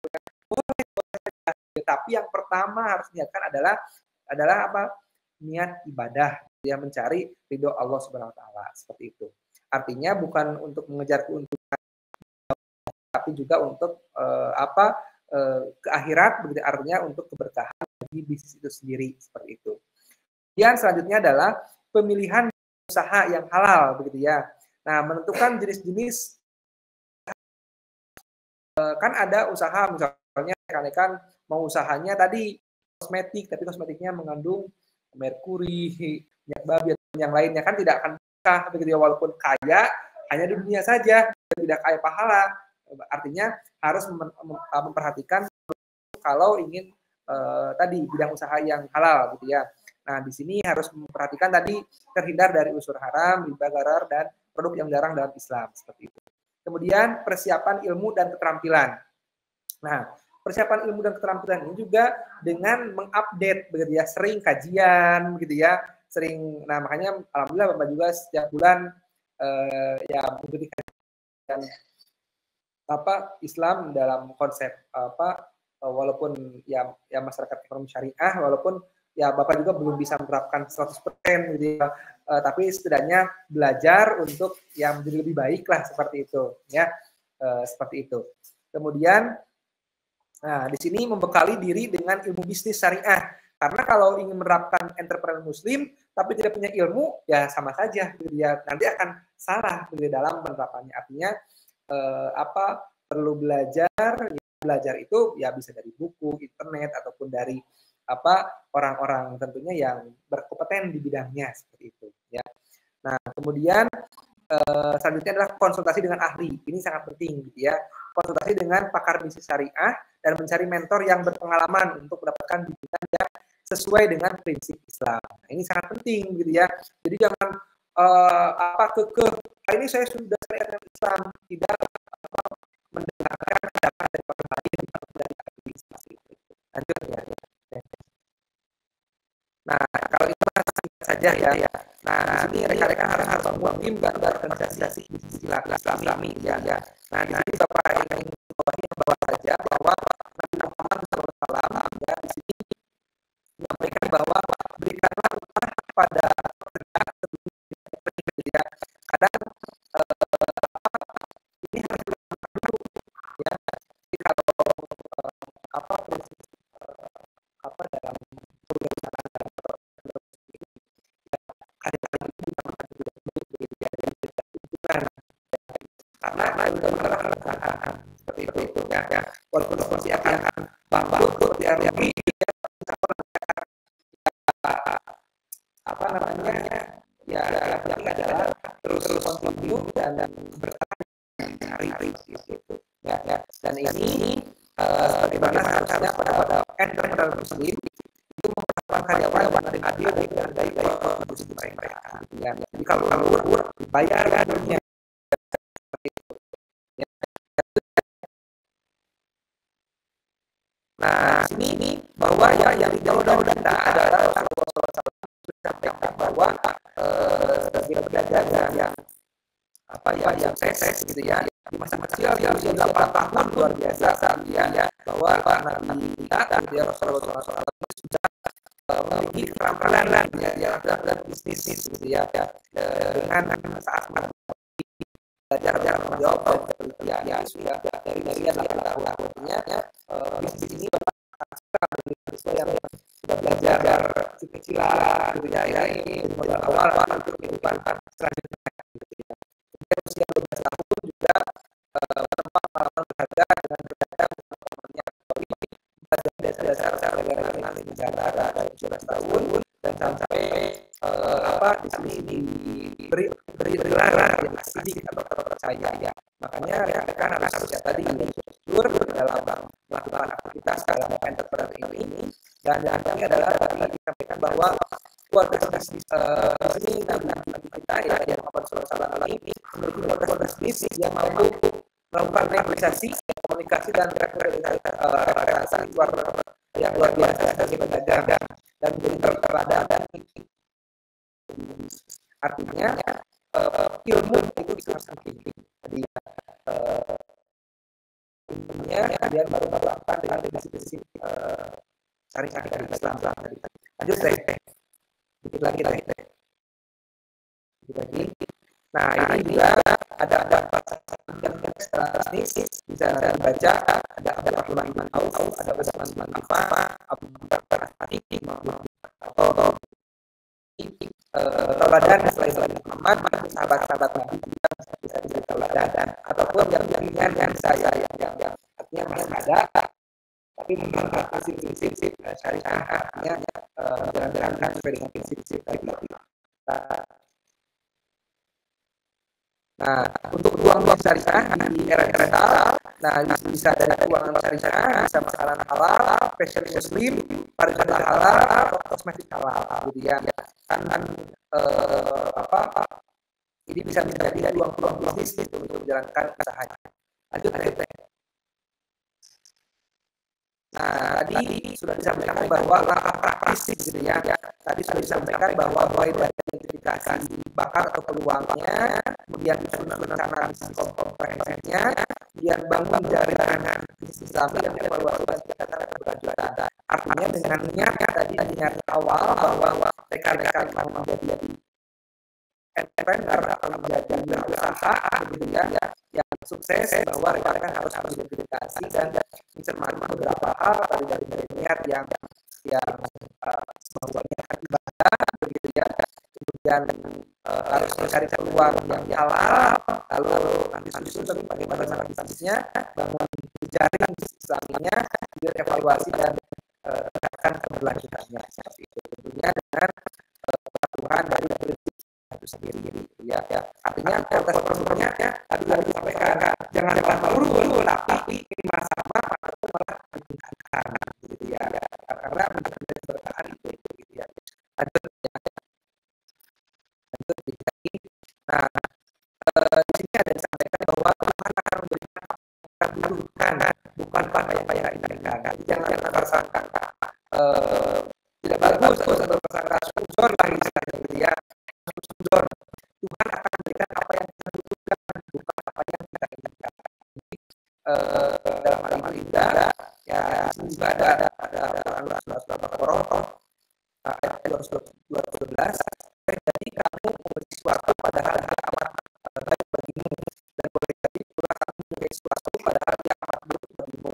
tapi yang pertama harus niatkan adalah apa? Niat ibadah, dia mencari ridho Allah Subhanahu wa taala, seperti itu. Artinya bukan untuk mengejar keuntungan, tapi juga untuk ke akhirat, begitu, artinya untuk keberkahan bagi bisnis itu sendiri, seperti itu. Kemudian selanjutnya adalah pemilihan usaha yang halal, begitu ya. Nah, menentukan jenis-jenis, kan ada usaha misalnya rekan-rekan mau usahanya tadi kosmetik, tapi kosmetiknya mengandung merkuri, minyak babi dan yang lainnya, kan tidak akan berkah begitu ya, walaupun kaya hanya di dunia saja, tidak kaya pahala. Artinya harus memperhatikan kalau ingin tadi bidang usaha yang halal gitu ya. Nah, di sini harus memperhatikan tadi terhindar dari unsur haram, riba, gharar, dan produk yang jarang dalam Islam, seperti itu. Kemudian persiapan ilmu dan keterampilan. Nah, persiapan ilmu dan keterampilan ini juga dengan mengupdate begitu ya, sering kajian begitu ya, sering. Nah, makanya alhamdulillah Bapak juga setiap bulan ya mengikuti kajian Islam dalam konsep walaupun ya masyarakat ekonomi syariah, walaupun ya Bapak juga belum bisa menerapkan 100% gitu ya, tapi setidaknya belajar untuk yang menjadi lebih baik lah, seperti itu ya, seperti itu. Kemudian nah, di sini membekali diri dengan ilmu bisnis syariah. Karena kalau ingin menerapkan entrepreneur muslim tapi tidak punya ilmu, ya sama saja, ya nanti akan salah di dalam penerapannya. Artinya perlu belajar. Ya, belajar itu ya bisa dari buku, internet, ataupun dari orang-orang tentunya yang berkompeten di bidangnya, seperti itu. Ya. Nah, kemudian selanjutnya adalah konsultasi dengan ahli. Ini sangat penting, gitu ya. Konsultasi dengan pakar bisnis syariah dan mencari mentor yang berpengalaman untuk mendapatkan bimbingan yang sesuai dengan prinsip Islam. Nah, ini sangat penting, gitu ya. Jadi jangan ini saya sudah syariat Islam, tidak mendengarkan pendapat dari orang lain atau dari ahli seperti itu. Lanjut ya. Nah, kalau itu singkat saja ya. Nah, di sini rekan-rekan harus membuat tim berorganisasi Islami ya. Nah, di sini Bapak ingin bahwa saja bahwa Nabi Muhammad SAW ya di sini menyampaikan bahwa berikanlah upah pada pekerja sebelum ya. Kadang ini harus dilakukan dulu ya. Jadi kalau dalam seperti itu ya. Walaupun pasti akan bangkrut ya, ya yang adalah terus continue dan bertahan hari itu ya. Dan ini bagaimana seharusnya pada entrepreneur muslim itu memperlakukan karyawan dengan adil dan menghargai kontribusi mereka. Ya, jadi kalau dibayar dunia. Nah, sini bahwa yang dijauh-jauh kita adalah sampaikan bahwa sebagai pedagang yang sukses gitu ya, di masa kecil dia usia 8 tahun luar biasa ya, bahwa Nabi kita gitu ya, Rasulullah SAW sudah memiliki keterampilan ya dalam bisnis gitu ya, dengan saat belajar menjawab ya sudah dari 8 tahun artinya bisnis ini yang sudah belajar kecil-kecilan gitu ya, ini modal awal untuk kehidupan selanjutnya gitu ya. Kemudian usia 12 tahun juga pengalaman berharga dengan berdagang teman-temannya, belajar dasar-dasar negara tahun dan sampai di sini diberi larang yang sidik atau terpercaya ya. Makanya rekan-rekan harus tadi jujur dalam melakukan aktivitas dalam entrepreneur ini. Dan yang kami adalah tadi disampaikan bahwa keluarga cerdas di sini nanti kita ya yang salah ini memiliki keluarga bisnis yang mampu melakukan negosiasi, komunikasi dan relasi yang luar biasa sebagai pedagang dan menjadi terpeladan. Artinya ilmu itu sangat penting. Jadi ilmunya kemudian baru melakukan dengan definisi syariah dari Islam tadi. Lanjut deh. Dikit lagi. Nah ini juga ada yang secara bisnis bisa dibaca, ada Abdullah bin Auf, ada Utsman bin Affan, Abu Bakar As-Siddiq, atau tauladan selain Muhammad, sahabat-sahabat Nabi juga bisa jadi tauladan, ataupun yang ringan saya yang artinya masih ada tapi mengenal prinsip-prinsip syariah, artinya jalan-jalan sesuai dengan prinsip tadi. Nah, untuk uang syariah di era digital, nah bisa dari keuangan syariah, bisa makanan halal, fashion muslim, pariwisata halal, atau kosmetik halal, gitu ya. Kan ini bisa menjadi peluang bisnis untuk menjalankan usahanya. Lanjut. Nah, tadi sudah disampaikan bahwa langkah praktis gitu ya. Tadi sudah disampaikan bahwa mulai dari identifikasi bakat atau peluangnya, kemudian susunan rencana bisnis komprehensinya, kemudian bangun jaringan bisnis Islami yang evaluasi dan kegiatan keberlanjutan. Artinya dengan niat awal bahwa rekan-rekan mau menjadi entrepreneur atau menjadi usaha begitu ya, yang sukses, bahwa rekan-rekan harus berdedikasi dan mencermati beberapa hal dari niat yang membuatnya ibadah begitu ya, kemudian harus mencari peluang yang halal, lalu nanti susun bagaimana cara bisnisnya, bangun jaring Islaminya, kemudian evaluasi dan akan keberlanjutannya seperti itu, tentunya dengan kepatuhan dari prinsip itu sendiri gitu ya. Artinya kualitas prosedurnya tadi sudah disampaikan, jangan buru-buru tapi sama atau malah ditingkatkan gitu ya, karena menjadi bertahan itu gitu ya. Lanjut. Nah, di sini ada disampaikan bahwa Tuhan akan memberikan kebutuhan, bukan pada yang inginkan. Jangan tersangka tidak bagus atau tersangka suzon lah istilahnya gitu ya. Suzon. Tuhan akan memberikan apa yang kita butuhkan, bukan apa yang kita inginkan. Dalam hal ini ya juga ada Al-Baqarah ayat 212, jadi kamu memberi sesuatu padahal dia amat baik bagimu, dan boleh jadi pula kamu memberi sesuatu padahal dia amat buruk bagimu.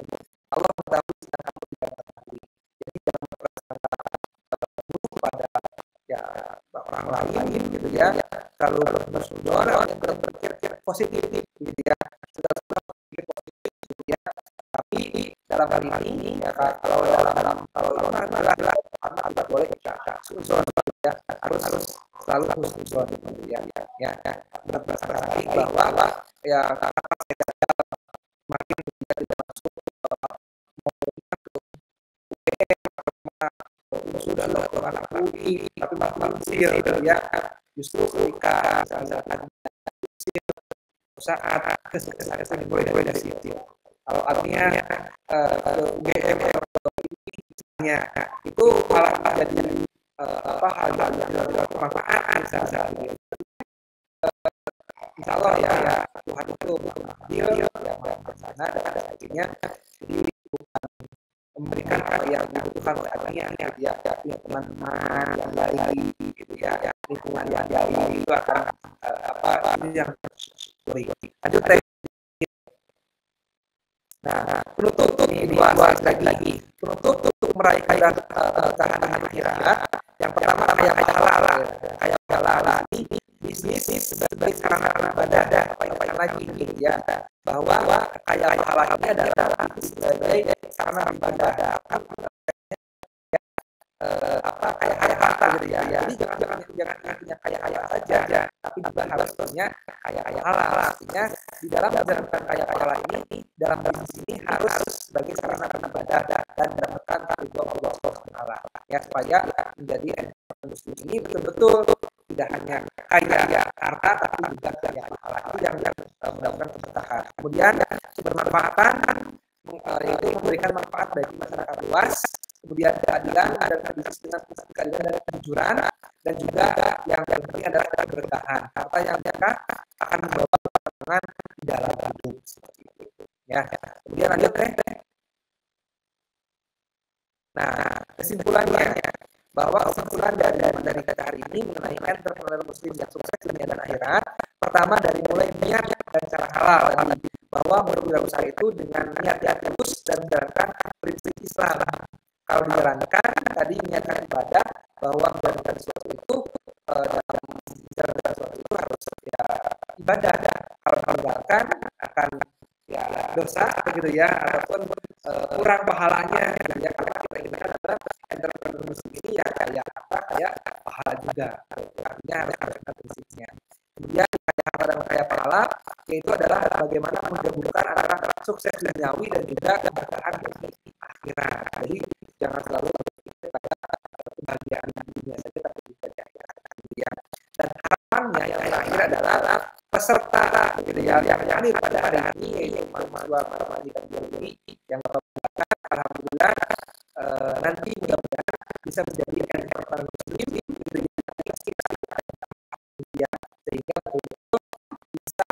Allah mengetahui sedang kamu tidak mengetahui. Jadi jangan berprasangka buruk pada orang lain gitu ya. Kalau bersudon yang berpikir positif gitu ya, sudah berpikir positif gitu ya. Tapi dalam hal ini ya kalau tidak boleh suzon ya, harus selalu suzon gitu ya. Berprasangka bahwa ya makin tidak masuk sudah lakukan UI tapi maksir gitu ya, justru ketika misalkan usaha kesan boleh dari situ. Kalau artinya UGM misalnya itu malah jadi hal yang bermanfaat misalnya. Insya Allah ya Tuhan itu adil yang bersana dan ada akhirnya, jadi bukan memberikan apa yang dibutuhkan oleh adanya ya punya teman-teman yang baik gitu ya, lingkungan yang baik itu akan ini yang syukuri. Lanjut. Nah, penutup ini dua lagi. Penutup untuk meraih ketahanan akhirat. Yang pertama kaya halal ini bisnis sebagai sarana ibadah. Apa yang lagi gitu ya, bahwa kaya halal ini adalah sebagai sarana ibadah. kaya harta gitu ya. Jadi jangan punya kaya saja, tapi juga harus punya kaya halal. Artinya di dalam menjalankan kaya halal ini, dalam bisnis ini harus sebagai sarana ibadah dan mendapatkan ridho Allah SWT. Ya, supaya menjadi entrepreneur muslim ini betul-betul tidak hanya kaya harta, tapi juga kaya halal. Itu yang mendapatkan keberkahan. Kemudian bermanfaatan, yaitu memberikan manfaat bagi masyarakat luas, kemudian keadilan dan keadilan dan kejujuran, dan juga yang penting adalah keberkahan. Harta yang berkah akan membawa perkembangan di dalam hidup seperti itu. Ya, kemudian lanjut Nah, kesimpulannya bahwa kesimpulan dari kita hari ini mengenai entrepreneur muslim yang sukses dunia dan akhirat, pertama dari mulai niat dan cara halal tadi, bahwa berwirausaha itu dengan niat yang tulus dan menjalankan prinsip Islam. Kalau dijalankan tadi niatkan ibadah, bahwa menjalankan sesuatu itu dalam menjalankan sesuatu itu harus ya ibadah. Kalau ditinggalkan akan ya dosa gitu ya, ataupun kurang pahalanya gitu ya, karena kita ini adalah entrepreneur muslim ini ya kayak pahala juga, artinya harus ada prinsipnya. Kemudian kaya harta dan kaya pahala, yaitu adalah bagaimana menggabungkan antara sukses duniawi dan juga keberkahan bagi akhirat. Jadi jangan selalu berpikir pada kebahagiaan dunia saja, tapi juga di akhirat gitu ya. Dan harapannya yang terakhir adalah peserta gitu ya yang hadir pada hari ini, yaitu mahasiswa pendidikan biologi yang berbakat, alhamdulillah nanti mudah-mudahan bisa menjadi entrepreneur muslim gitu ya, sehingga betul-betul bisa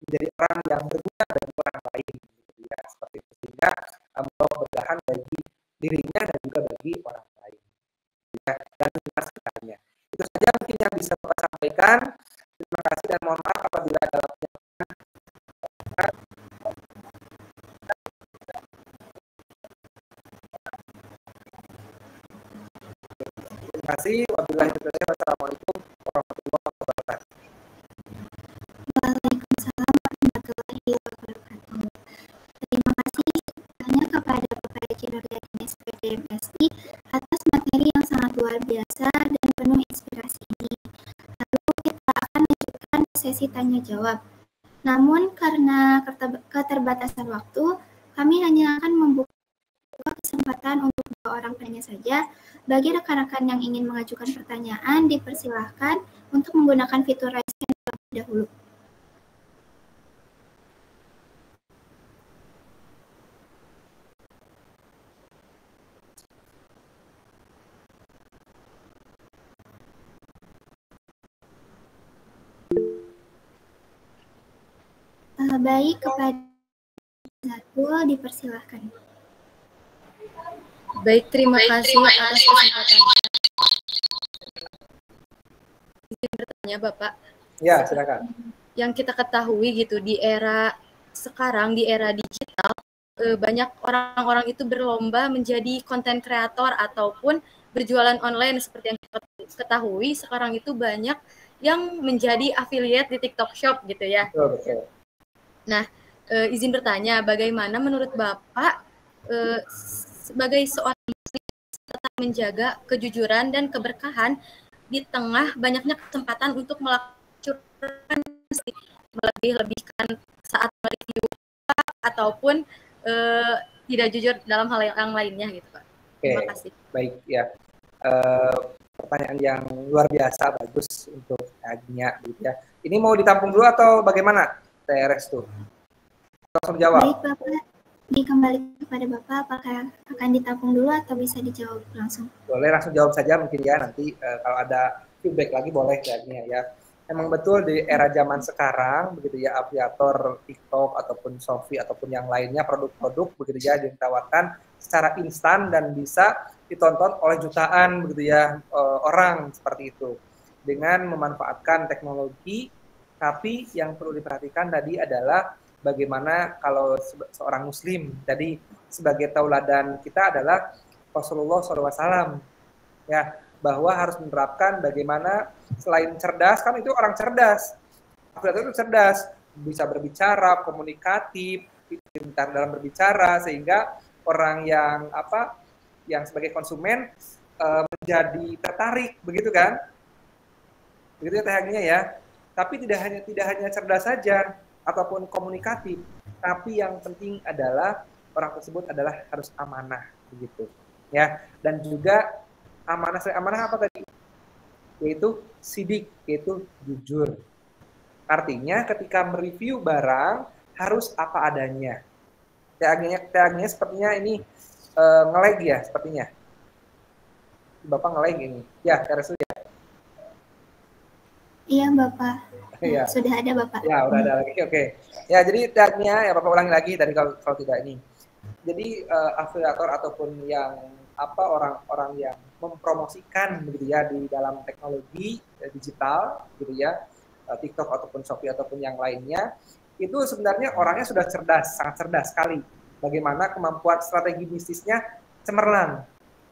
menjadi orang yang berguna bagi orang lain gitu ya, seperti itu, sehingga membawa keberkahan bagi dirinya dan juga bagi orang lain ya, dan sekitarnya. Itu saja mungkin yang bisa Bapak sampaikan. Terima kasih dan mohon maaf apabila ada Terima kasih. Wabillahi taufiq. Wassalamualaikum warahmatullahi wabarakatuh. Waalaikumsalam warahmatullahi wabarakatuh. Terima kasih banyak kepada Bapak Haji Nuryadin SPD MSI atas materi yang sangat luar biasa dan penuh inspirasi ini. Lalu kita akan lanjutkan sesi tanya jawab. Namun karena keterbatasan waktu, kami hanya akan membuka kesempatan untuk 2 orang penanya saja. Bagi rekan-rekan yang ingin mengajukan pertanyaan, dipersilahkan untuk menggunakan fitur raise hand terlebih dahulu. Baik, kepada Zatul dipersilahkan. Baik, terima kasih atas kesempatannya. Izin bertanya, Bapak. Ya, silakan. Yang kita ketahui gitu di era sekarang, di era digital, banyak orang-orang itu berlomba menjadi konten kreator ataupun berjualan online. Seperti yang kita ketahui, sekarang itu banyak yang menjadi affiliate di TikTok Shop gitu ya. Betul. Nah, izin bertanya, bagaimana menurut Bapak sebagai seorang muslim tetap menjaga kejujuran dan keberkahan di tengah banyaknya kesempatan untuk melakukan melebih-lebihkan saat mereview ataupun tidak jujur dalam hal yang lainnya gitu, Pak. Terima kasih. Baik ya. Pertanyaan yang luar biasa, bagus untuk Agnia gitu ya. Ini mau ditampung dulu atau bagaimana? TRS tuh. Langsung jawab. Baik, Bapak. Dikembali kepada Bapak, apakah akan ditampung dulu atau bisa dijawab langsung? Boleh langsung jawab saja mungkin ya, nanti kalau ada feedback lagi boleh ya. Memang betul di era zaman sekarang begitu ya, afiliator TikTok ataupun Shopee ataupun yang lainnya, produk-produk begitu ya ditawarkan secara instan dan bisa ditonton oleh jutaan begitu ya orang seperti itu dengan memanfaatkan teknologi. Tapi yang perlu diperhatikan tadi adalah bagaimana kalau seorang muslim, jadi sebagai tauladan kita adalah Rasulullah SAW ya, bahwa harus menerapkan bagaimana selain cerdas, kan itu orang cerdas, itu cerdas, bisa berbicara, komunikatif, pintar dalam berbicara, sehingga orang yang yang sebagai konsumen menjadi tertarik, begitu kan? Begitu ya Teh ya. Tapi tidak hanya cerdas saja ataupun komunikatif, tapi yang penting adalah orang tersebut adalah harus amanah, begitu. Ya, dan juga amanah apa tadi? Yaitu sidik, yaitu jujur. Artinya ketika mereview barang harus apa adanya. Teh Agnes sepertinya ini nge-lag ya sepertinya. Bapak nge-lag ini. Ya, Teresu ya. Iya, Bapak. Ya. Sudah ada, Bapak. Ya, udah ada lagi. Oke. Ya, jadi tagnya ya Bapak ulangi lagi tadi kalau tidak ini. Jadi afiliator ataupun yang orang-orang yang mempromosikan begitu ya di dalam teknologi digital gitu ya, TikTok ataupun Shopee ataupun yang lainnya, itu sebenarnya orangnya sudah cerdas, sangat cerdas sekali. Bagaimana kemampuan strategi bisnisnya cemerlang.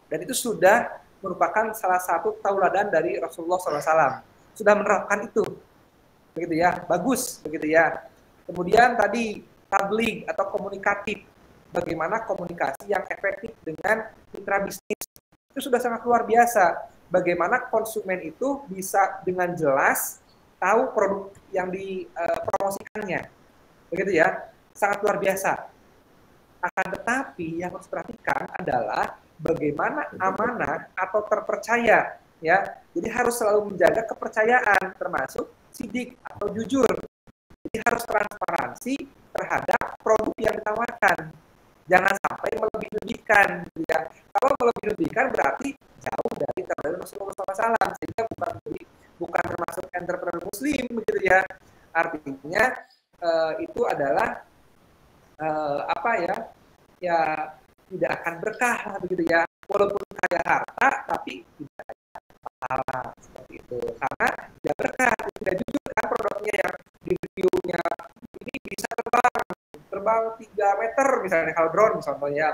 Dan itu sudah merupakan salah satu tauladan dari Rasulullah SAW. Sudah menerapkan itu. Begitu ya, bagus begitu ya. Kemudian tadi tabligh atau komunikatif. Bagaimana komunikasi yang efektif dengan mitra bisnis. Itu sudah sangat luar biasa. Bagaimana konsumen itu bisa dengan jelas tahu produk yang dipromosikannya. Begitu ya, sangat luar biasa. Akan tetapi yang harus perhatikan adalah bagaimana amanah atau terpercaya, ya. Jadi harus selalu menjaga kepercayaan, termasuk sidik atau jujur. Jadi harus transparansi terhadap produk yang ditawarkan. Jangan sampai melebih-lebihkan, ya. Kalau melebih-lebihkan berarti jauh dari teladan Rasulullah SAW, sehingga bukan termasuk entrepreneur Muslim, begitu ya. Artinya itu adalah ya tidak akan berkah lah begitu ya, walaupun kaya harta tapi tidak ada pahala seperti itu, karena tidak berkah, tidak jujur kan produknya yang di reviewnya ini bisa terbang 3 meter misalnya, kalau drone misalnya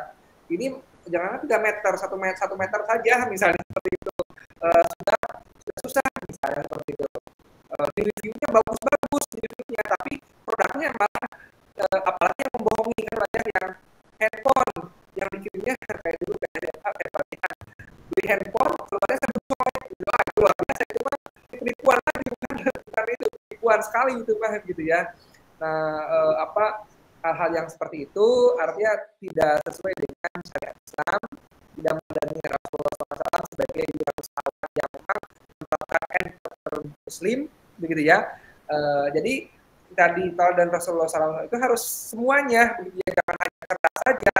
ini jangan 3 meter, 1 meter saja misalnya seperti itu, sudah susah misalnya seperti itu, di reviewnya bagus di reviewnya, tapi produknya malah apalagi yang membohongi, kan banyak yang handphone yang reviewnya kayak dulu kayak beli handphone keluarnya sebetulnya itu luar biasa, itu mah penipuan lagi, bukan itu penipuan sekali itu mah gitu ya. Nah hal-hal yang seperti itu artinya tidak sesuai dengan syariat Islam, tidak meladani Rasulullah SAW sebagai usahawan yang memang menerapkan entrepreneur Muslim begitu ya. Jadi tadi dan Rasulullah SAW itu harus semuanya, ya, jangan hanya cerdas saja,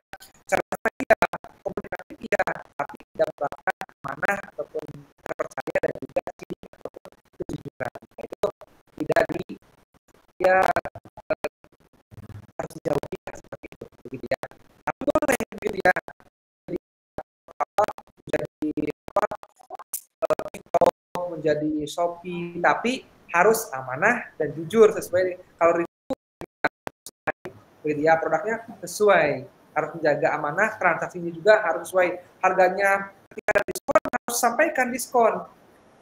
komunikatif ya, tapi tidak merupakan amanah ataupun terpercaya dan juga sidik ataupun kejujuran. Nah, itu tidak harus dijauhi ya, seperti itu, begitu ya. Tapi boleh begitu ya, menjadi Shopee, tapi harus amanah dan jujur sesuai, kalau review begitu ya, produknya sesuai, harus menjaga amanah, transaksinya juga harus sesuai, harganya ketika ada diskon harus sampaikan diskon,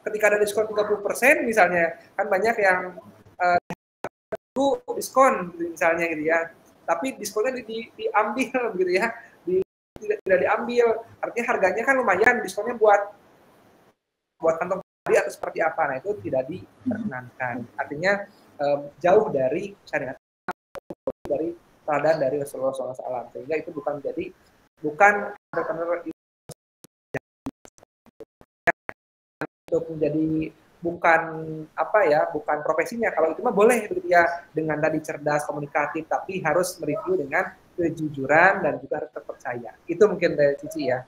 ketika ada diskon 30% misalnya, kan banyak yang diskon misalnya gitu ya, tapi diskonnya diambil begitu ya, tidak diambil, artinya harganya kan lumayan, diskonnya buat kantong atau seperti apa, nah itu tidak diperkenankan, artinya jauh dari syariat, dari teladan dari Rasulullah SAW, sehingga itu bukan entrepreneur untuk menjadi bukan profesinya. Kalau itu mah boleh begitu ya, dengan tadi cerdas komunikatif, tapi harus mereview dengan kejujuran dan juga harus terpercaya. Itu mungkin Teh Cici ya,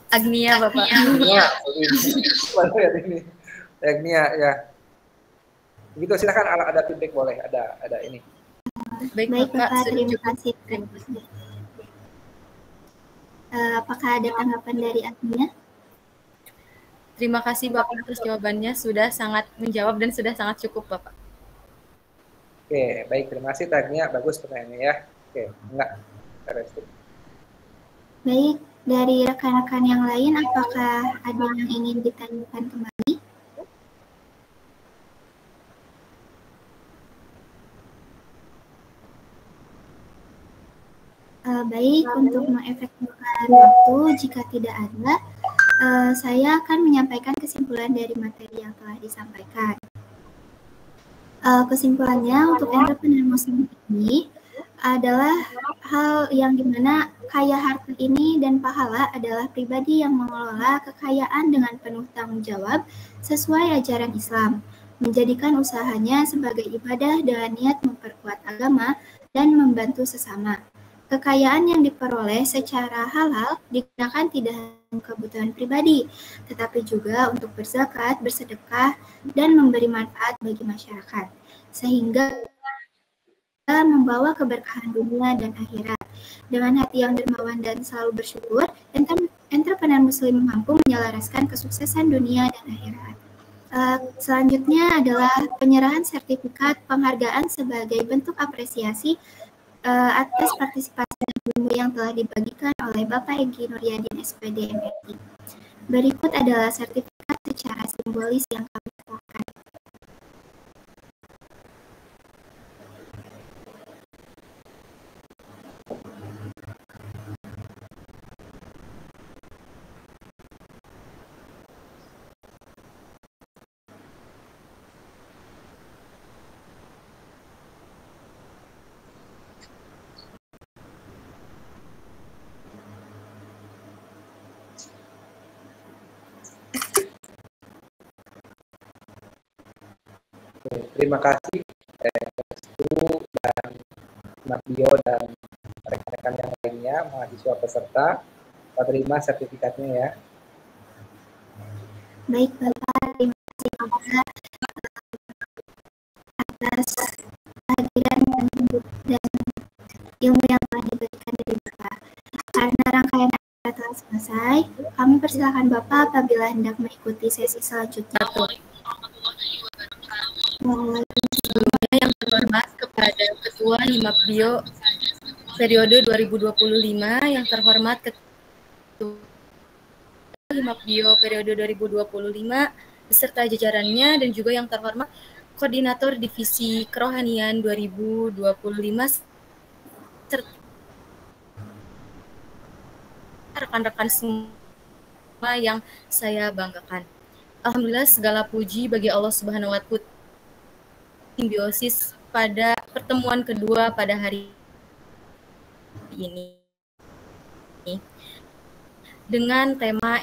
Agnia Bapak. Agnia ya. Begitu, silakan ada feedback, boleh ada ini. Baik Bapak, terima kasih. Apakah ada tanggapan dari Agnia? Terima kasih Bapak atas jawabannya, sudah sangat menjawab dan sudah sangat cukup Bapak. Oke, baik, terima kasih Agnia, bagus pertanyaannya ya. Oke, enggak. Baik, dari rekan-rekan yang lain, apakah ada yang ingin ditanyakan kembali? Baik, untuk mengefektifkan waktu, jika tidak ada, saya akan menyampaikan kesimpulan dari materi yang telah disampaikan. Kesimpulannya, untuk entrepreneur muslim ini adalah hal yang dimana kaya harta ini dan pahala adalah pribadi yang mengelola kekayaan dengan penuh tanggung jawab sesuai ajaran Islam, menjadikan usahanya sebagai ibadah dengan niat memperkuat agama dan membantu sesama. Kekayaan yang diperoleh secara halal digunakan tidak hanya kebutuhan pribadi, tetapi juga untuk berzakat, bersedekah, dan memberi manfaat bagi masyarakat, sehingga membawa keberkahan dunia dan akhirat. Dengan hati yang dermawan dan selalu bersyukur, entrepreneur muslim mampu menyelaraskan kesuksesan dunia dan akhirat. Selanjutnya adalah penyerahan sertifikat penghargaan sebagai bentuk apresiasi atas partisipasi dan ilmu yang telah dibagikan oleh Bapak Egy Nuryadin SPD MSI. Berikut adalah sertifikat secara simbolis yang kami serahkan. Terima kasih Restu dan Mas Bio dan rekan-rekan yang lainnya, mahasiswa peserta. Kita terima sertifikatnya ya. Baik Bapak, terima kasih juga atas kehadiran dan ilmu yang telah diberikan dari Bapak. Karena rangkaian acara telah selesai, kami persilakan Bapak apabila hendak mengikuti sesi selanjutnya. Sebelumnya yang terhormat kepada Ketua Himapbio periode 2025, yang terhormat Ketua Himapbio periode 2025 beserta jajarannya, dan juga yang terhormat Koordinator Divisi Kerohanian 2025 serta rekan-rekan semua yang saya banggakan. Alhamdulillah, segala puji bagi Allah Subhanahu wa Ta'ala. Simbiosis pada pertemuan kedua pada hari ini dengan tema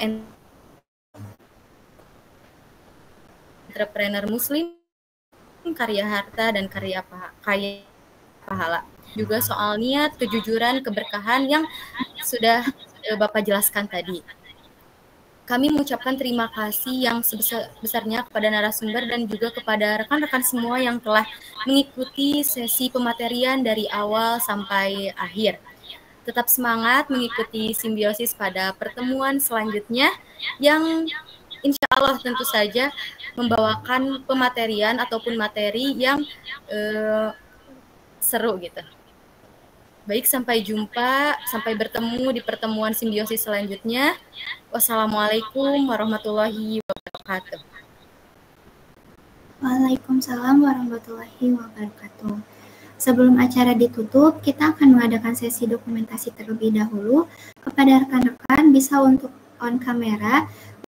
entrepreneur muslim, karya harta dan karya pahala. Juga soal niat, kejujuran, keberkahan yang sudah Bapak jelaskan tadi. Kami mengucapkan terima kasih yang sebesar-besarnya kepada narasumber dan juga kepada rekan-rekan semua yang telah mengikuti sesi pematerian dari awal sampai akhir. Tetap semangat mengikuti simbiosis pada pertemuan selanjutnya yang insya Allah tentu saja membawakan pematerian ataupun materi yang seru gitu. Baik, sampai jumpa, sampai bertemu di pertemuan simbiosis selanjutnya. Wassalamualaikum warahmatullahi wabarakatuh. Waalaikumsalam warahmatullahi wabarakatuh. Sebelum acara ditutup, kita akan mengadakan sesi dokumentasi terlebih dahulu. Kepada rekan-rekan bisa untuk on kamera,